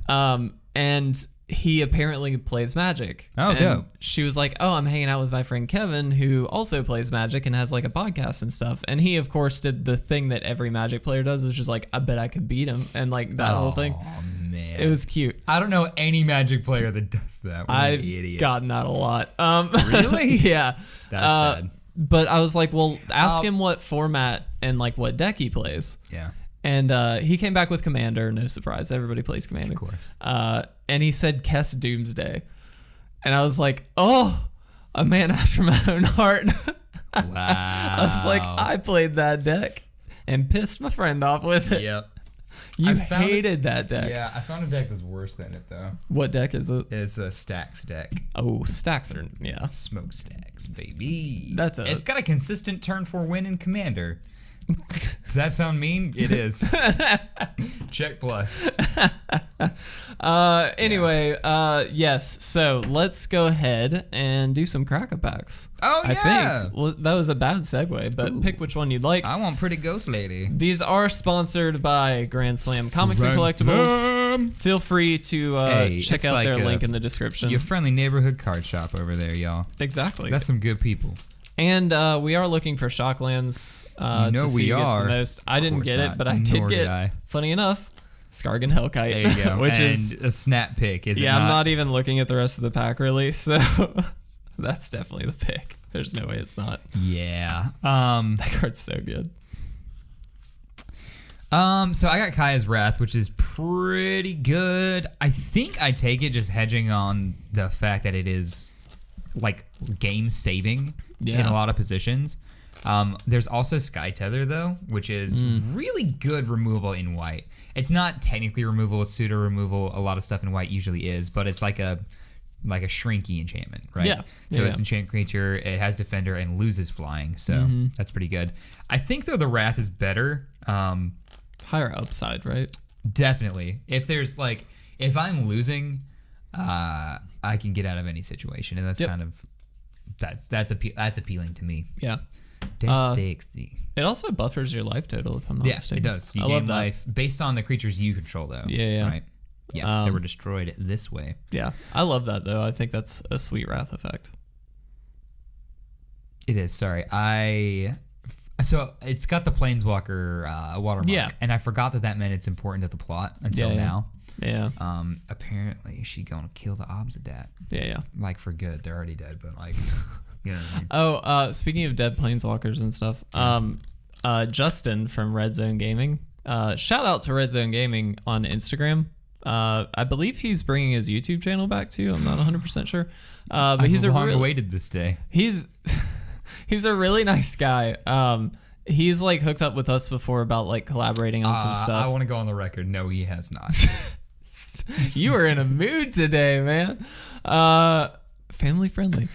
Speaker 1: And he apparently plays Magic.
Speaker 2: Oh,
Speaker 1: and
Speaker 2: dope.
Speaker 1: She was like, oh, I'm hanging out with my friend Kevin, who also plays Magic and has like a podcast and stuff. And he, of course, did the thing that every Magic player does, which is like, I bet I could beat him. And like that whole thing.
Speaker 2: Oh, man.
Speaker 1: It was cute.
Speaker 2: I don't know any Magic player that does that.
Speaker 1: I've gotten that a lot.
Speaker 2: Really?
Speaker 1: Yeah.
Speaker 2: That's sad.
Speaker 1: But I was like, well, ask him what format and like what deck he plays.
Speaker 2: Yeah.
Speaker 1: And he came back with Commander. No surprise. Everybody plays Commander.
Speaker 2: Of course.
Speaker 1: And he said Kess Doomsday. And I was like, oh, a man after my own heart.
Speaker 2: Wow.
Speaker 1: I was like, I played that deck and pissed my friend off with it.
Speaker 2: Yep.
Speaker 1: You hated that deck.
Speaker 2: Yeah, I found a deck that's worse than it, though.
Speaker 1: What deck is it?
Speaker 2: It's a Stacks deck.
Speaker 1: Oh, Stacks are, yeah.
Speaker 2: Smoke Stacks, baby.
Speaker 1: It's
Speaker 2: got a consistent turn 4 win in Commander. Does that sound mean? It is. Check plus.
Speaker 1: Anyway, yes. So let's go ahead and do some Cracker Packs.
Speaker 2: Oh, yeah.
Speaker 1: I think well, that was a bad segue, but pick which one you'd like.
Speaker 2: I want Pretty Ghost Lady.
Speaker 1: These are sponsored by Grand Slam Comics and Collectibles. Feel free to check out like their link in the description.
Speaker 2: Your friendly neighborhood card shop over there, y'all.
Speaker 1: Exactly.
Speaker 2: That's some good people.
Speaker 1: And we are looking for Shocklands to see who gets the most. I didn't get it, but I did get, funny enough, Skargan Hellkite.
Speaker 2: There you go.
Speaker 1: Which
Speaker 2: and
Speaker 1: is
Speaker 2: a snap pick, is it
Speaker 1: Yeah, I'm not even looking at the rest of the pack, really. So that's definitely the pick. There's no way it's not.
Speaker 2: Yeah.
Speaker 1: That card's so good.
Speaker 2: So I got Kaya's Wrath, which is pretty good. I think I take it just hedging on the fact that it is like game saving in a lot of positions. There's also Sky Tether though, which is really good removal in white. It's not technically removal, it's pseudo removal. A lot of stuff in white usually is, but it's like a shrinky enchantment, right?
Speaker 1: Yeah.
Speaker 2: So it's enchant creature, it has defender and loses flying, so that's pretty good. I think though the Wrath is better.
Speaker 1: Higher upside, right?
Speaker 2: Definitely. If there's like, if I'm losing, I can get out of any situation, and that's kind of that's appealing to me.
Speaker 1: Yeah.
Speaker 2: Death 60.
Speaker 1: It also buffers your life total, if I'm not mistaken.
Speaker 2: Yeah, it does. You gain life based on the creatures you control, though.
Speaker 1: Yeah.
Speaker 2: Right. Yeah, they were destroyed this way.
Speaker 1: Yeah, I love that though. I think that's a sweet Wrath effect.
Speaker 2: It is. Sorry, So it's got the Planeswalker watermark, and I forgot that meant it's important to the plot until now.
Speaker 1: Yeah.
Speaker 2: Apparently, she gonna kill the obs of that.
Speaker 1: Yeah.
Speaker 2: Like for good. They're already dead, but like, you know what I mean?
Speaker 1: Oh, speaking of dead Planeswalkers and stuff, Justin from Red Zone Gaming. Shout out to Red Zone Gaming on Instagram. I believe he's bringing his YouTube channel back too. I'm not 100% sure. But he's
Speaker 2: awaited this day.
Speaker 1: He's a really nice guy. He's like hooked up with us before about like collaborating on some stuff.
Speaker 2: I want to go on the record. No, he has not.
Speaker 1: You are in a mood today, man. Family friendly.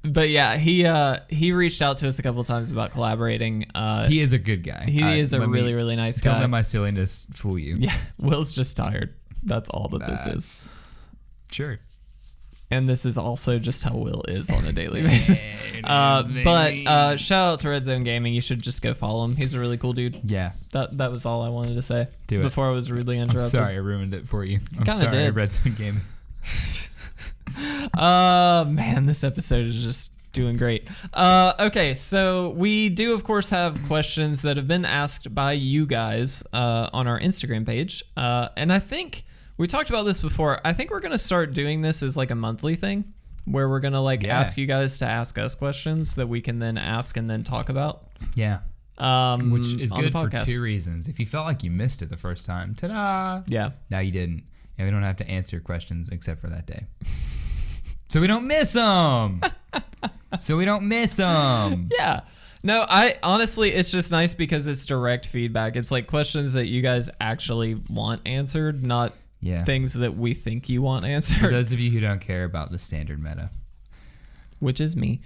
Speaker 1: But yeah, he reached out to us a couple of times about collaborating.
Speaker 2: He is a good guy.
Speaker 1: He is a really nice guy.
Speaker 2: Don't let my silliness fool you.
Speaker 1: Yeah, Will's just tired. That's all this is.
Speaker 2: Sure.
Speaker 1: And this is also just how Will is on a daily basis. But shout out to Red Zone Gaming. You should just go follow him. He's a really cool dude.
Speaker 2: Yeah.
Speaker 1: That was all I wanted to say.
Speaker 2: Do it.
Speaker 1: Before I was rudely interrupted.
Speaker 2: I'm sorry I ruined it for you. I'm
Speaker 1: Kinda
Speaker 2: sorry,
Speaker 1: did.
Speaker 2: Red Zone Gaming.
Speaker 1: Man, this episode is just doing great. Okay, so we do of course have questions that have been asked by you guys on our Instagram page. And I think we talked about this before. I think we're going to start doing this as like a monthly thing where we're going to ask you guys to ask us questions that we can then ask and then talk about.
Speaker 2: Yeah. Which is good for
Speaker 1: podcast.
Speaker 2: two reasons. If you felt like you missed it the first time, ta-da!
Speaker 1: Yeah.
Speaker 2: Now you didn't. And we don't have to answer questions except for that day. So we don't miss them.
Speaker 1: Yeah. No, I honestly, it's just nice because it's direct feedback. It's like questions that you guys actually want answered, not things that we think you want answered.
Speaker 2: For those of you who don't care about the standard meta.
Speaker 1: Which is me.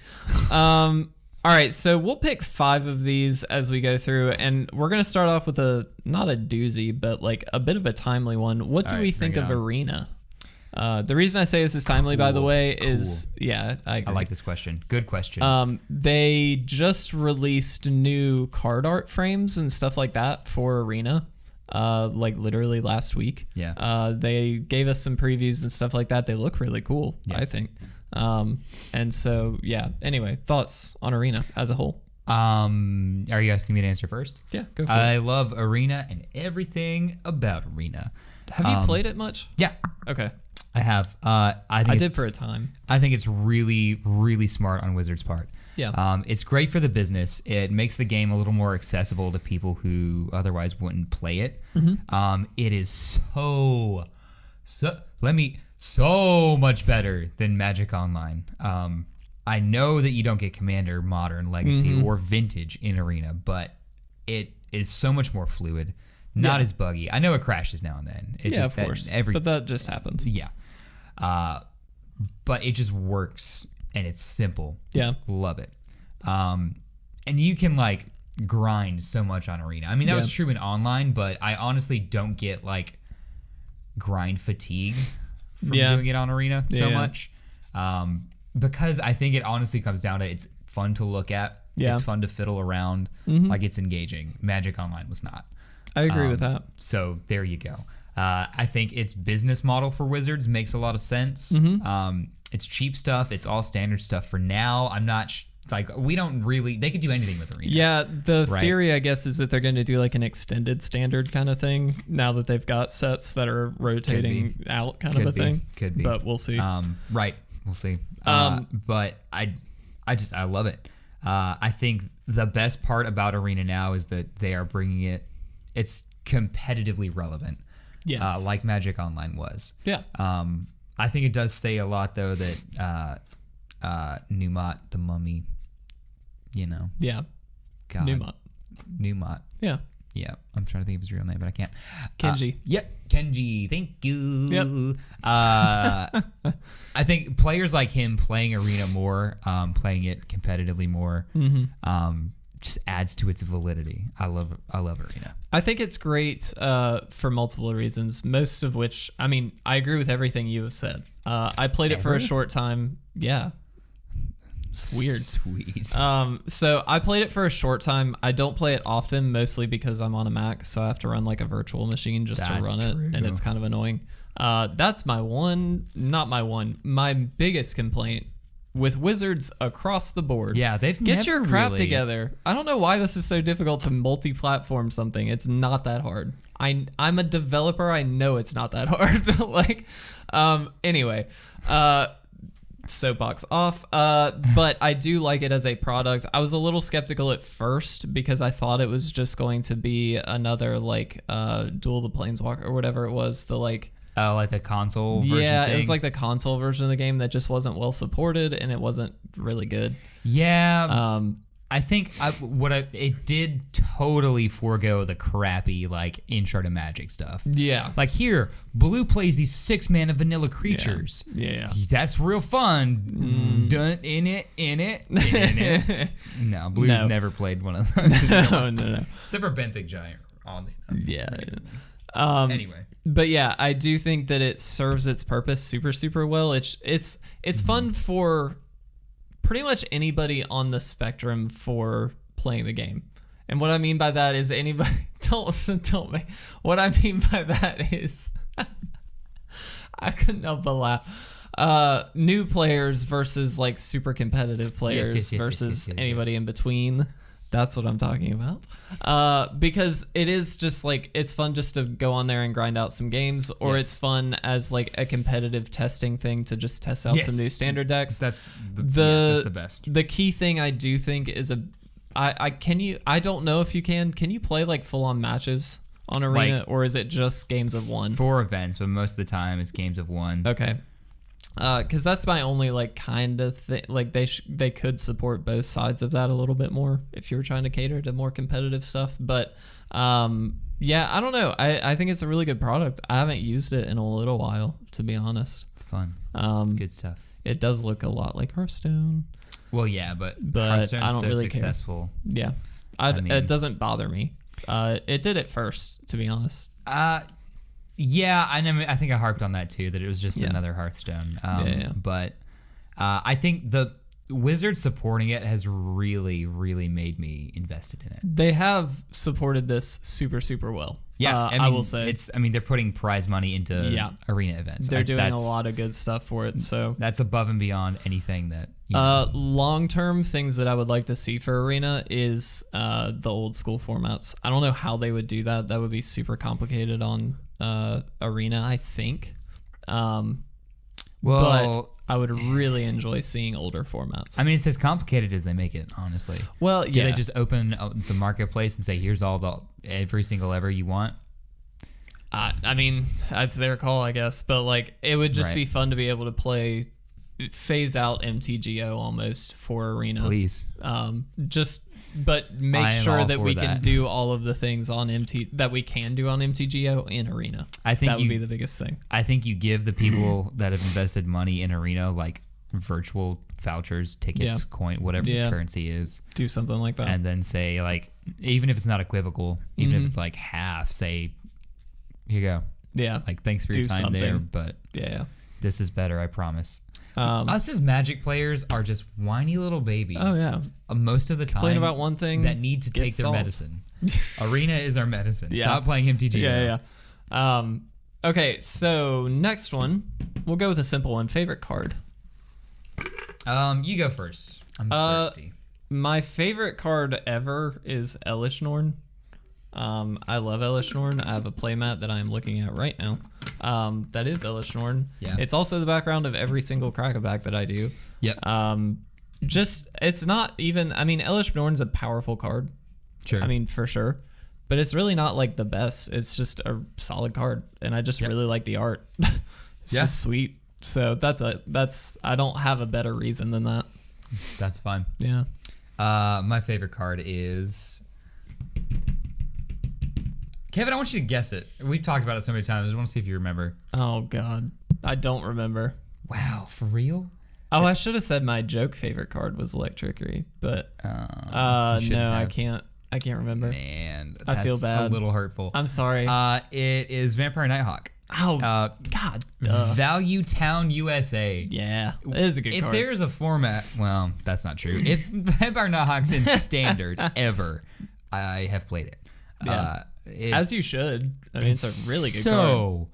Speaker 1: All right, so we'll pick 5 of these as we go through, and we're going to start off with not a doozy, but like a bit of a timely one. What do we think of Arena? The reason I say this is timely, by the way, is I agree.
Speaker 2: I like this question. Good question.
Speaker 1: They just released new card art frames and stuff like that for Arena, like literally last week.
Speaker 2: Yeah.
Speaker 1: They gave us some previews and stuff like that. They look really cool, I think. And so anyway, thoughts on Arena as a whole?
Speaker 2: Are you asking me to answer first?
Speaker 1: Yeah, go for it.
Speaker 2: I love Arena and everything about Arena.
Speaker 1: Have you played it much?
Speaker 2: Yeah.
Speaker 1: Okay.
Speaker 2: I have. I
Speaker 1: did for a time.
Speaker 2: I think it's really, really smart on Wizards' part.
Speaker 1: Yeah.
Speaker 2: It's great for the business. It makes the game a little more accessible to people who otherwise wouldn't play it.
Speaker 1: Mm-hmm.
Speaker 2: It is so much better than Magic Online. I know that you don't get Commander, Modern, Legacy, or Vintage in Arena, but it is so much more fluid. Not as buggy. I know it crashes now and then. It's just
Speaker 1: of course. But that just happens.
Speaker 2: Yeah. But it just works and it's simple.
Speaker 1: Yeah.
Speaker 2: Love it. And you can like grind so much on Arena. I mean, that was true in online, but I honestly don't get like grind fatigue from doing it on Arena so much. Because I think it honestly comes down to it's fun to look at. Yeah. It's fun to fiddle around. Like it's engaging. Magic Online was not.
Speaker 1: I agree with that.
Speaker 2: So there you go. I think its business model for Wizards makes a lot of sense. It's cheap stuff. It's all standard stuff for now. I'm not we don't really. They could do anything with Arena.
Speaker 1: Yeah, the theory I guess is that they're going to do like an extended standard kind of thing now that they've got sets that are rotating out kind of a thing.
Speaker 2: Could be.
Speaker 1: But we'll see.
Speaker 2: Right. We'll see. But I love it. I think the best part about Arena now is that they are bringing it it's competitively relevant.
Speaker 1: Yes.
Speaker 2: Like Magic Online was.
Speaker 1: Yeah.
Speaker 2: I think it does say a lot though that Numot the mummy,
Speaker 1: Yeah.
Speaker 2: God. Numot.
Speaker 1: Yeah.
Speaker 2: Yeah, I'm trying to think of his real name, but I can't.
Speaker 1: Kenji.
Speaker 2: Yep, Kenji. Thank you.
Speaker 1: Yep.
Speaker 2: I think players like him playing Arena more, playing it competitively more, just adds to its validity. I love Arena.
Speaker 1: I think it's great for multiple reasons, most of which, I mean, I agree with everything you have said. I played it for a short time. Yeah. It's weird.
Speaker 2: Sweet.
Speaker 1: So I played it for a short time. I don't play it often, mostly because I'm on a Mac, so I have to run like a virtual machine just to run it, and it's kind of annoying. That's my biggest complaint with Wizards across the board.
Speaker 2: Yeah, they've
Speaker 1: Get your crap together. I don't know why this is so difficult to multi-platform something. It's not that hard. I'm a developer. I know it's not that hard. Anyway, soapbox off. But I do like it as a product. I was a little skeptical at first because I thought it was just going to be another Duel of the Planeswalker or whatever it was.
Speaker 2: Oh, like the console version thing?
Speaker 1: It was like the console version of the game that just wasn't well supported and it wasn't really good.
Speaker 2: Yeah. I think it did totally forego the crappy intro to Magic stuff.
Speaker 1: Yeah.
Speaker 2: Like here, blue plays these 6-mana vanilla creatures.
Speaker 1: Yeah.
Speaker 2: That's real fun. Done in it. No, blue's never played one of those.
Speaker 1: No.
Speaker 2: Except for Benthic Giant.
Speaker 1: Yeah.
Speaker 2: Anyway.
Speaker 1: But yeah, I do think that it serves its purpose super, super well. It's fun for pretty much anybody on the spectrum for playing the game. And what I mean by that is anybody don't me. What I mean by that is I couldn't help but laugh. New players versus super competitive players versus anybody in between. That's what I'm talking about. Because it is just it's fun just to go on there and grind out some games, or it's fun as a competitive testing thing to just test out some new standard decks.
Speaker 2: That's the best.
Speaker 1: The key thing I do think is I don't know if you can you play full on matches on Arena, or is it just games of one?
Speaker 2: 4 events, but most of the time it's games of one.
Speaker 1: Okay. Because that's my only kind of thing. They could support both sides of that a little bit more if you're trying to cater to more competitive stuff. But yeah, I don't know. I think it's a really good product. I haven't used it in a little while, to be honest.
Speaker 2: It's fun. It's good stuff.
Speaker 1: It does look a lot like Hearthstone.
Speaker 2: Well, yeah, but
Speaker 1: Hearthstone's
Speaker 2: I don't really
Speaker 1: successful. Care. Yeah, it doesn't bother me. It did it first, to be honest.
Speaker 2: Yeah, I think I harped on that too, that it was just another Hearthstone. But I think the Wizards supporting it has really, really made me invested in it.
Speaker 1: They have supported this super, super well.
Speaker 2: Yeah,
Speaker 1: I will say.
Speaker 2: They're putting prize money into arena events.
Speaker 1: They're doing a lot of good stuff for it. So
Speaker 2: that's above and beyond anything that.
Speaker 1: Long-term things that I would like to see for Arena is the old school formats. I don't know how they would do that. That would be super complicated on Arena, I think. But I would really enjoy seeing older formats.
Speaker 2: I mean, it's as complicated as they make it, honestly.
Speaker 1: Well,
Speaker 2: Do they just open the marketplace and say, here's every single ever you want?
Speaker 1: I mean, that's their call, I guess. But it would just be fun to be able to phase out MTGO almost for Arena.
Speaker 2: Please.
Speaker 1: But make sure that we can do all of the things on that we can do on MTGO in Arena.
Speaker 2: I think
Speaker 1: that would be the biggest thing.
Speaker 2: I think you give the people that have invested money in Arena virtual vouchers, tickets, coin, whatever the currency is.
Speaker 1: Do something like that,
Speaker 2: and then say even if it's not equivocal, even if it's half, say, here you go.
Speaker 1: Yeah.
Speaker 2: Thanks for your time there, but this is better, I promise. Us as Magic players are just whiny little babies.
Speaker 1: Oh yeah.
Speaker 2: Most of the time,
Speaker 1: playing about one thing
Speaker 2: that need to take their medicine. Arena is our medicine.
Speaker 1: Yeah.
Speaker 2: Stop playing MTG.
Speaker 1: Yeah. Okay, so next one, we'll go with a simple one. Favorite card.
Speaker 2: You go first. I'm thirsty.
Speaker 1: My favorite card ever is Elish Norn. I love Elish Norn. I have a playmat that I'm looking at right now. That is Elish Norn.
Speaker 2: Yeah.
Speaker 1: It's also the background of every single Crack-A-Back that I do.
Speaker 2: Yep.
Speaker 1: It's not even. I mean, Elish Norn's a powerful card.
Speaker 2: Sure.
Speaker 1: I mean, for sure. but it's really not like the best. It's just a solid card, and I just really like the art. It's just sweet. So that's I don't have a better reason than that.
Speaker 2: That's fine.
Speaker 1: Yeah.
Speaker 2: My favorite card is Kevin. I want you to guess it. We've talked about it so many times. I just want to see if you remember.
Speaker 1: Oh God, I don't remember.
Speaker 2: Wow, for real?
Speaker 1: Oh, I should have said my joke favorite card was Electricity, but no, I can't. I can't remember.
Speaker 2: Man,
Speaker 1: I feel bad.
Speaker 2: A little hurtful.
Speaker 1: I'm sorry.
Speaker 2: It is Vampire Nighthawk.
Speaker 1: Oh, God.
Speaker 2: Value Town, USA.
Speaker 1: Yeah, it is a good
Speaker 2: If
Speaker 1: card.
Speaker 2: there's a format, well, that's not true. If Vampire Nighthawk's in Standard ever, I have played it.
Speaker 1: Yeah. As you should. I mean, it's a really good card.
Speaker 2: So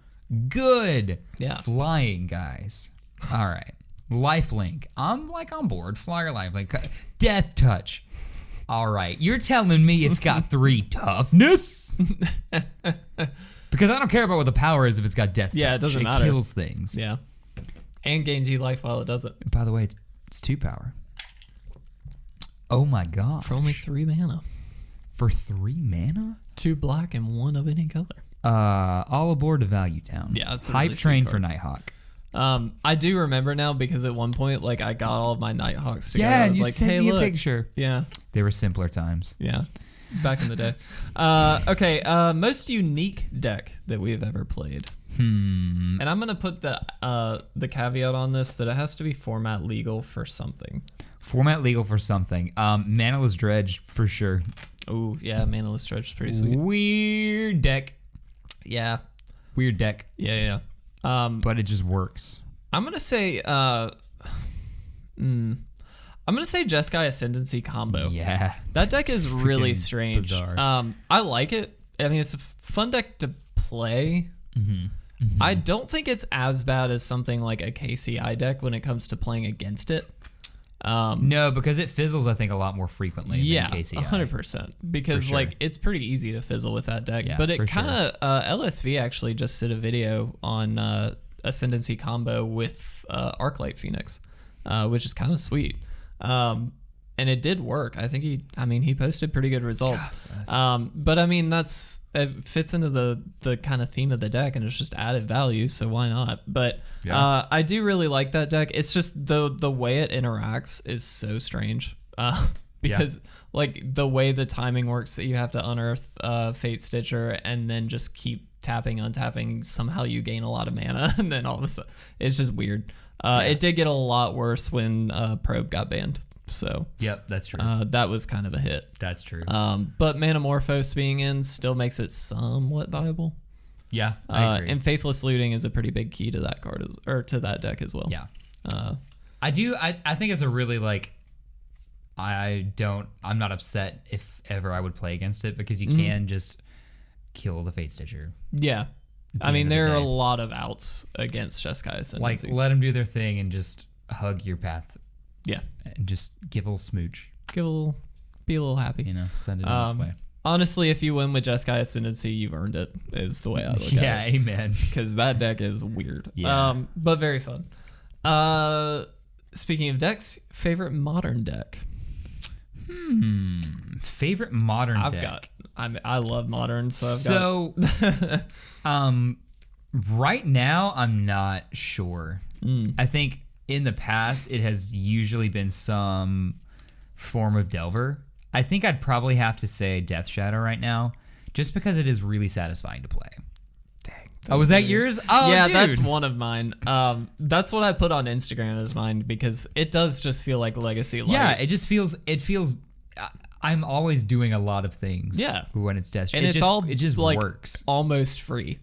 Speaker 2: good.
Speaker 1: Yeah.
Speaker 2: Flying, guys. All right. Lifelink. I'm on board. Flyer lifelink. Death Touch. All right. You're telling me it's got 3 toughness? Because I don't care about what the power is if it's got Death Touch.
Speaker 1: Yeah, it doesn't matter.
Speaker 2: It kills things.
Speaker 1: Yeah. And gains you life while it does it.
Speaker 2: By the way, it's 2 power. Oh my god.
Speaker 1: For only 3 mana.
Speaker 2: For 3 mana?
Speaker 1: 2 black and 1 of any color.
Speaker 2: All aboard to Value Town.
Speaker 1: Yeah, it's a
Speaker 2: Hype
Speaker 1: really
Speaker 2: train
Speaker 1: sweet
Speaker 2: for
Speaker 1: card.
Speaker 2: Nighthawk.
Speaker 1: I do remember now because at one point, like, I got all of my Nighthawks together.
Speaker 2: Yeah,
Speaker 1: I
Speaker 2: and
Speaker 1: was
Speaker 2: you
Speaker 1: like,
Speaker 2: sent
Speaker 1: hey,
Speaker 2: me
Speaker 1: look.
Speaker 2: a picture.
Speaker 1: Yeah.
Speaker 2: They were simpler times.
Speaker 1: Yeah. Back in the day. Okay. Most unique deck that we've ever played. And I'm gonna put the caveat on this that it has to be format legal for something.
Speaker 2: Format legal for something. Manaless Dredge for sure.
Speaker 1: Oh yeah, Manaless Dredge is pretty sweet.
Speaker 2: Weird deck.
Speaker 1: Yeah.
Speaker 2: Weird deck.
Speaker 1: Yeah.
Speaker 2: But it just works.
Speaker 1: I'm gonna say Jeskai Ascendancy combo.
Speaker 2: Yeah.
Speaker 1: That deck is really
Speaker 2: freaking
Speaker 1: strange.
Speaker 2: bizarre.
Speaker 1: I like it. I mean, it's a fun deck to play. I don't think it's as bad as something like a KCI deck when it comes to playing against it.
Speaker 2: No, because it fizzles, I think, a lot more frequently
Speaker 1: Yeah,
Speaker 2: than KCI.
Speaker 1: 100%. Because
Speaker 2: For sure.
Speaker 1: like it's pretty easy to fizzle with that deck.
Speaker 2: Yeah,
Speaker 1: but it
Speaker 2: for
Speaker 1: kind of LSV actually just did a video on Ascendancy combo with Arclight Phoenix, which is kind of sweet. And it did work. I think he posted pretty good results. But I mean, it fits into the kind of theme of the deck, and it's just added value, so why not? But I do really like that deck. It's just the way it interacts is so strange. Because like the way the timing works, that you have to unearth Fate Stitcher and then just keep tapping, untapping. Somehow you gain a lot of mana, and then all of a sudden it's just weird. It did get a lot worse when Probe got banned. So
Speaker 2: Yep, that's true.
Speaker 1: that was kind of a hit.
Speaker 2: That's true.
Speaker 1: But Manamorphose being in still makes it somewhat viable.
Speaker 2: Yeah, I agree.
Speaker 1: And Faithless Looting is a pretty big key to that card, or to that deck as well.
Speaker 2: Yeah. I think it's a really I'm not upset if ever I would play against it because you can just kill the Fate Stitcher.
Speaker 1: Yeah. I
Speaker 2: end
Speaker 1: mean,
Speaker 2: of the
Speaker 1: there are a
Speaker 2: day.
Speaker 1: lot of outs against Jeskai Ascendancy.
Speaker 2: Let them do their thing and just hug your path.
Speaker 1: Yeah.
Speaker 2: And just give a little smooch.
Speaker 1: Be a little happy.
Speaker 2: Send it on its way.
Speaker 1: Honestly, if you win with Jeskai Ascendancy, you've earned it, is the way I look at it.
Speaker 2: Yeah, amen.
Speaker 1: Because that deck is weird.
Speaker 2: Yeah.
Speaker 1: But very fun. Speaking of decks, favorite modern deck?
Speaker 2: Favorite modern deck?
Speaker 1: I love modern, so I've got...
Speaker 2: Right now, I'm not sure. I think in the past, it has usually been some form of Delver. I think I'd probably have to say Death Shadow right now, just because it is really satisfying to play.
Speaker 1: Dang.
Speaker 2: Oh, was that yours? Oh,
Speaker 1: yeah,
Speaker 2: dude.
Speaker 1: that's one of mine. That's what I put on Instagram as mine because it does just feel like Legacy Light.
Speaker 2: Yeah, it feels. I'm always doing a lot of things.
Speaker 1: Yeah.
Speaker 2: When it's Death Shadow,
Speaker 1: And
Speaker 2: it just
Speaker 1: like
Speaker 2: works.
Speaker 1: almost free,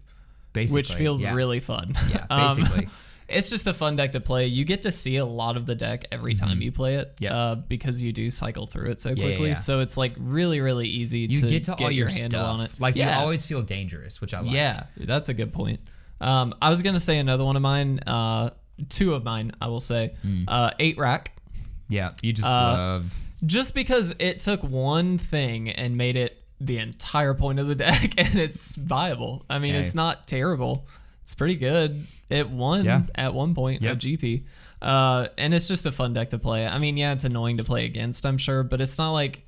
Speaker 2: Basically,
Speaker 1: which feels really fun.
Speaker 2: Yeah, basically.
Speaker 1: It's just a fun deck to play. You get to see a lot of the deck every time you play it, because you do cycle through it so quickly.
Speaker 2: Yeah.
Speaker 1: So it's like really, really easy
Speaker 2: You
Speaker 1: to
Speaker 2: get to all your
Speaker 1: handle
Speaker 2: stuff.
Speaker 1: on it.
Speaker 2: Like you always feel dangerous, which I like.
Speaker 1: Yeah, that's a good point. I was gonna say another one of mine, 2 of mine, I will say, 8 Rack.
Speaker 2: Yeah, you just love.
Speaker 1: Just because it took one thing and made it the entire point of the deck, and it's viable. I mean, it's not terrible. It's pretty good. It won at one point a GP. And it's just a fun deck to play. I mean, yeah, it's annoying to play against, I'm sure, but it's not like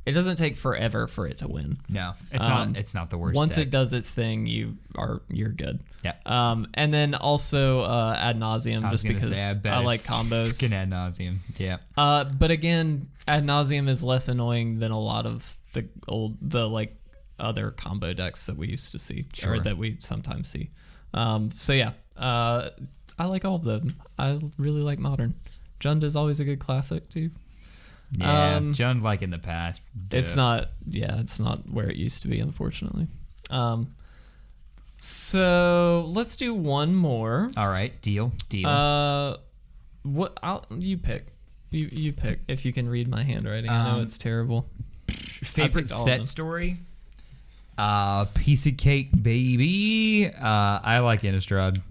Speaker 1: it doesn't take forever for it to win.
Speaker 2: No, it's not the worst.
Speaker 1: Once
Speaker 2: deck.
Speaker 1: it does its thing, you're good.
Speaker 2: Yeah.
Speaker 1: And then also Ad Nauseam, just because I like combos.
Speaker 2: Ad Nauseam. Yeah.
Speaker 1: But again, Ad Nauseam is less annoying than a lot of the other combo decks that we used to see, or that we sometimes see. So yeah, I like all of them. I really like Modern. Jund is always a good classic too.
Speaker 2: Yeah, Jund like in the past.
Speaker 1: It's not where it used to be, unfortunately. So let's do one more.
Speaker 2: All right, deal.
Speaker 1: You pick. You pick if you can read my handwriting. I know it's terrible.
Speaker 2: Favorite set story? Piece of cake, baby. I like Innistrad.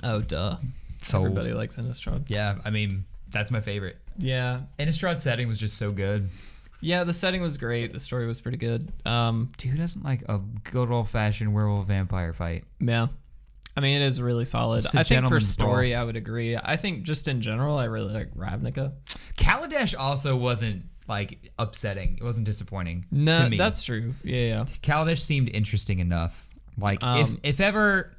Speaker 1: Oh, duh.
Speaker 2: So
Speaker 1: everybody likes Innistrad.
Speaker 2: Yeah, I mean that's my favorite.
Speaker 1: Yeah,
Speaker 2: Innistrad's setting was just so good.
Speaker 1: Yeah, the setting was great. The story was pretty good.
Speaker 2: Who doesn't like a good old-fashioned werewolf vampire fight?
Speaker 1: Yeah. I mean, it is really solid. I think for story, I would agree. I think just in general, I really like Ravnica.
Speaker 2: Kaladesh also wasn't like upsetting. It wasn't disappointing.
Speaker 1: No,
Speaker 2: to me.
Speaker 1: That's true. Yeah.
Speaker 2: Kaladesh seemed interesting enough. Like if ever,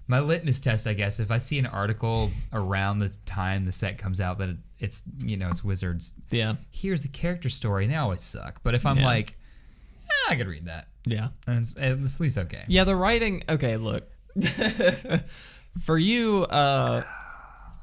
Speaker 2: my litmus test, I guess, if I see an article around the time the set comes out that it's it's Wizards.
Speaker 1: Yeah.
Speaker 2: Here's the character story, and they always suck. But if I'm like, I could read that.
Speaker 1: Yeah.
Speaker 2: And it's at least okay.
Speaker 1: Yeah, the writing. Okay, look. For you,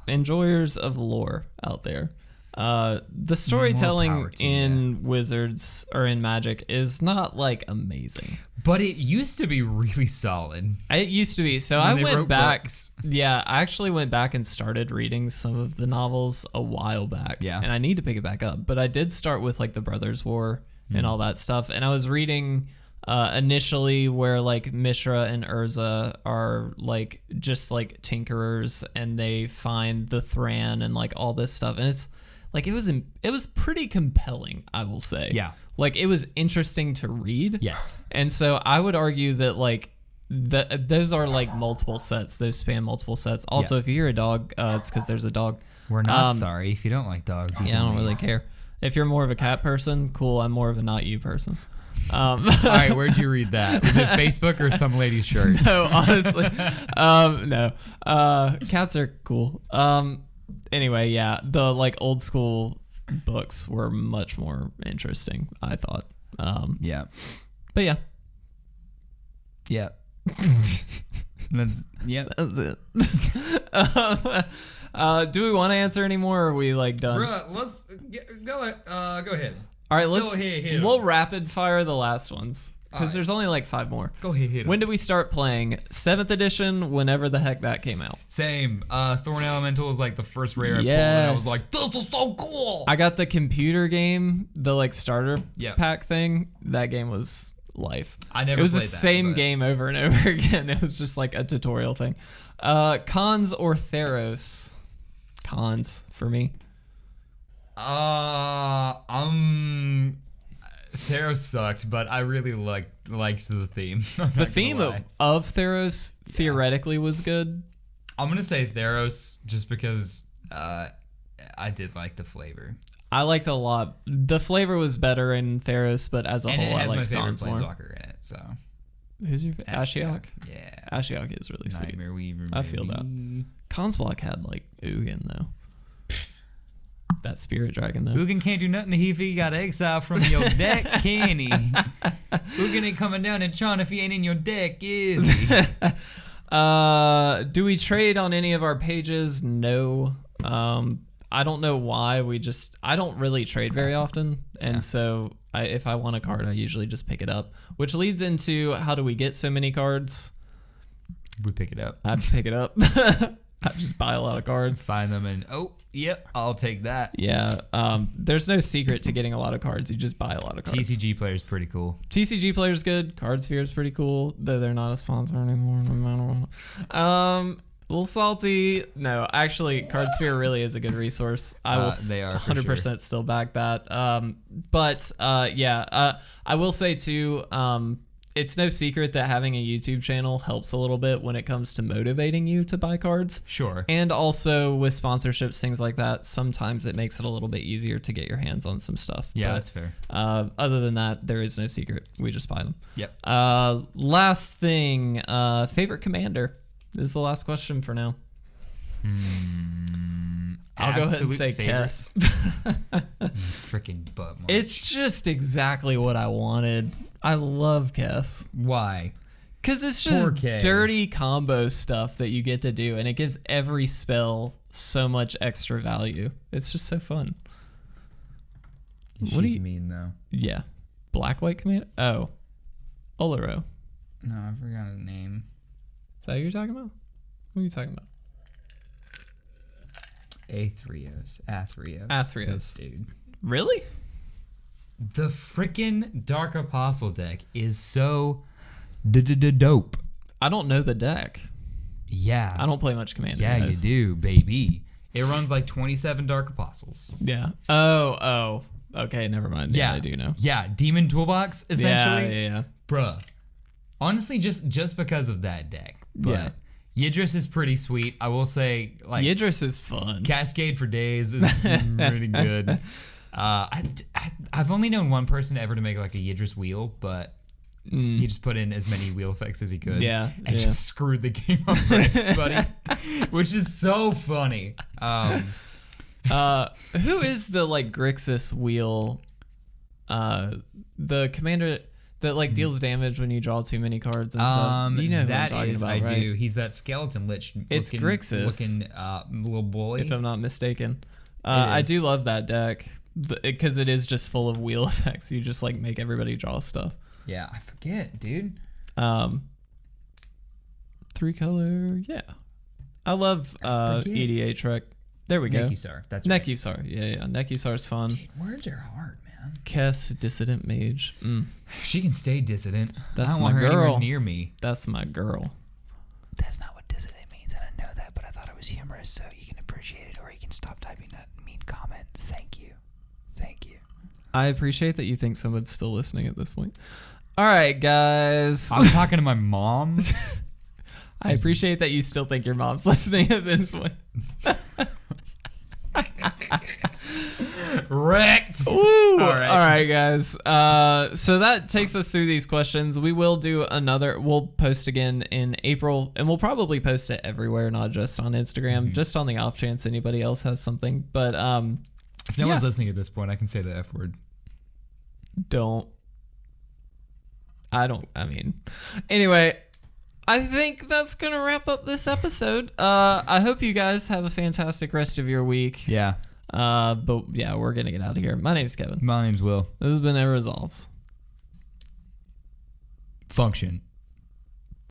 Speaker 1: enjoyers of lore out there, the storytelling in Wizards or in Magic is not like amazing.
Speaker 2: But it used to be really solid.
Speaker 1: It used to be. So I went back. Yeah, I actually went back and started reading some of the novels a while back.
Speaker 2: Yeah.
Speaker 1: And I need to pick it back up. But I did start with like the Brothers' War and all that stuff. And I was reading initially where like Mishra and Urza are like just like tinkerers and they find the Thran and like all this stuff. And it's like it was pretty compelling, I will say.
Speaker 2: Yeah.
Speaker 1: Like it was interesting to read.
Speaker 2: Yes.
Speaker 1: And so I would argue that like those are like multiple sets. Those span multiple sets. Also, if you hear a dog, it's because there's a dog.
Speaker 2: We're not sorry if you don't like dogs.
Speaker 1: Yeah, I don't really care. If you're more of a cat person, cool. I'm more of a not you person.
Speaker 2: All right, where'd you read that? Was it Facebook or some lady's shirt?
Speaker 1: No, honestly, no. Cats are cool. Anyway, yeah, the like old school books were much more interesting, I thought.
Speaker 2: Yeah.
Speaker 1: But yeah.
Speaker 2: Yeah. That's it.
Speaker 1: Do we want to answer any more, or are we like done?
Speaker 2: Bruh, let's go ahead.
Speaker 1: All right, we'll rapid fire the last ones because there's only like 5 more.
Speaker 2: Go ahead.
Speaker 1: When did we start playing? 7th edition, whenever the heck that came out.
Speaker 2: Same. Thorn Elemental was like the first rare I pulled, and I was like, this is so cool.
Speaker 1: I got the computer game, the like starter
Speaker 2: Yep.
Speaker 1: pack thing. That game was life.
Speaker 2: I never.
Speaker 1: It was
Speaker 2: played
Speaker 1: the
Speaker 2: that,
Speaker 1: same game over and over again. It was just like a tutorial thing. Cons or Theros? Cons for me.
Speaker 2: Theros sucked, but I really liked the theme.
Speaker 1: The theme of Theros theoretically was good.
Speaker 2: I'm gonna say Theros just because I did like the flavor.
Speaker 1: I liked a lot. The flavor was better in Theros, but as a whole, I liked Cons more.
Speaker 2: And it has my favorite Planeswalker in it, so.
Speaker 1: Who's your favorite? Ashiok?
Speaker 2: Yeah.
Speaker 1: Ashiok is really sweet.
Speaker 2: Nightmare Weaver,
Speaker 1: I feel that. Cons block had like Ugin though. That spirit dragon though.
Speaker 2: Ugin can't do nothing if he got exiled from your deck, can he? Ugin ain't coming down and Chon if he ain't in your deck, is he?
Speaker 1: Do we trade on any of our pages? No. I don't know why. I don't really trade very often, and so if I want a card, I usually just pick it up. Which leads into how do we get so many cards?
Speaker 2: We pick it up.
Speaker 1: I pick it up. I just buy a lot of cards.
Speaker 2: Find them and yep, I'll take that.
Speaker 1: Yeah. There's no secret to getting a lot of cards. You just buy a lot of cards.
Speaker 2: TCG player's pretty cool.
Speaker 1: TCG player's good. Card Sphere's pretty cool, though they're not a sponsor anymore. No matter what. A little salty. No, actually, Card Sphere really is a good resource. I will
Speaker 2: they are
Speaker 1: 100% still back that. But I will say too, it's no secret that having a YouTube channel helps a little bit when it comes to motivating you to buy cards.
Speaker 2: Sure.
Speaker 1: And also with sponsorships, things like that, sometimes it makes it a little bit easier to get your hands on some stuff.
Speaker 2: Yeah,
Speaker 1: but,
Speaker 2: that's fair.
Speaker 1: Other than that, there is no secret. We just buy them.
Speaker 2: Yep.
Speaker 1: Last thing, favorite commander is the last question for now. I'll go ahead and say Kess.
Speaker 2: Freaking butt munch.
Speaker 1: It's just exactly what I wanted. I love Kess.
Speaker 2: Why?
Speaker 1: Because it's just
Speaker 2: 4K.
Speaker 1: dirty combo stuff that you get to do, and it gives every spell so much extra value. It's just so fun.
Speaker 2: She's
Speaker 1: What do you
Speaker 2: mean, though.
Speaker 1: Yeah. Black-white commander? Oh. Olero.
Speaker 2: No, I forgot his name.
Speaker 1: Is that what you're talking about? What are you talking about?
Speaker 2: Athreos.
Speaker 1: Athreos.
Speaker 2: This dude.
Speaker 1: Really?
Speaker 2: The freaking Dark Apostle deck is so dope.
Speaker 1: I don't know the deck.
Speaker 2: Yeah.
Speaker 1: I don't play much commander.
Speaker 2: Yeah,
Speaker 1: guys.
Speaker 2: you do, baby. It runs like 27 Dark Apostles.
Speaker 1: Yeah. Oh. Okay, never mind. Yeah, I do know.
Speaker 2: Yeah, Demon Toolbox, essentially.
Speaker 1: Yeah.
Speaker 2: Bruh. Honestly, just because of that deck. But Yidris is pretty sweet. I will say, like,
Speaker 1: Yidris is fun.
Speaker 2: Cascade for Days is really good. I've only known one person ever to make like a Yidris wheel, but he just put in as many wheel effects as he could.
Speaker 1: Yeah.
Speaker 2: And just screwed the game up for everybody, which is so funny.
Speaker 1: Who is the like Grixis wheel? The commander that like deals damage when you draw too many cards and stuff. You know who I'm talking about,
Speaker 2: I
Speaker 1: right?
Speaker 2: do. He's that skeleton lich.
Speaker 1: It's Grixis.
Speaker 2: Looking little boy.
Speaker 1: If I'm not mistaken. I do love that deck because it is just full of wheel effects. You just like make everybody draw stuff.
Speaker 2: Yeah, I forget, dude.
Speaker 1: 3-color, yeah. I love EDA Trek. There we go.
Speaker 2: Nekuzar. That's right.
Speaker 1: Nekuzar. Yeah. Nekuzar's fun.
Speaker 2: Dude, words are hard, man.
Speaker 1: Kess, Dissident Mage.
Speaker 2: She can stay dissident.
Speaker 1: That's
Speaker 2: I don't
Speaker 1: my
Speaker 2: want her
Speaker 1: girl.
Speaker 2: anywhere near me.
Speaker 1: That's my girl.
Speaker 3: That's not what dissident means, and I know that, but I thought it was humorous, so you can appreciate it, or you can stop typing that mean comment. Thank you. Thank you.
Speaker 1: I appreciate that you think someone's still listening at this point. All right, guys.
Speaker 2: I was talking to my mom.
Speaker 1: I appreciate that you still think your mom's listening at this point.
Speaker 2: Wrecked.
Speaker 1: Ooh. All right, guys. So that takes us through these questions. We will do another. We'll post again in April, and we'll probably post it everywhere, not just on Instagram, just on the off chance anybody else has something. But
Speaker 2: if no one's listening at this point, I can say the F word.
Speaker 1: Anyway, I think that's going to wrap up this episode. I hope you guys have a fantastic rest of your week.
Speaker 2: Yeah.
Speaker 1: But yeah, we're going to get out of here. My name's Kevin.
Speaker 2: My name's Will.
Speaker 1: This has been It Resolves.
Speaker 2: Function.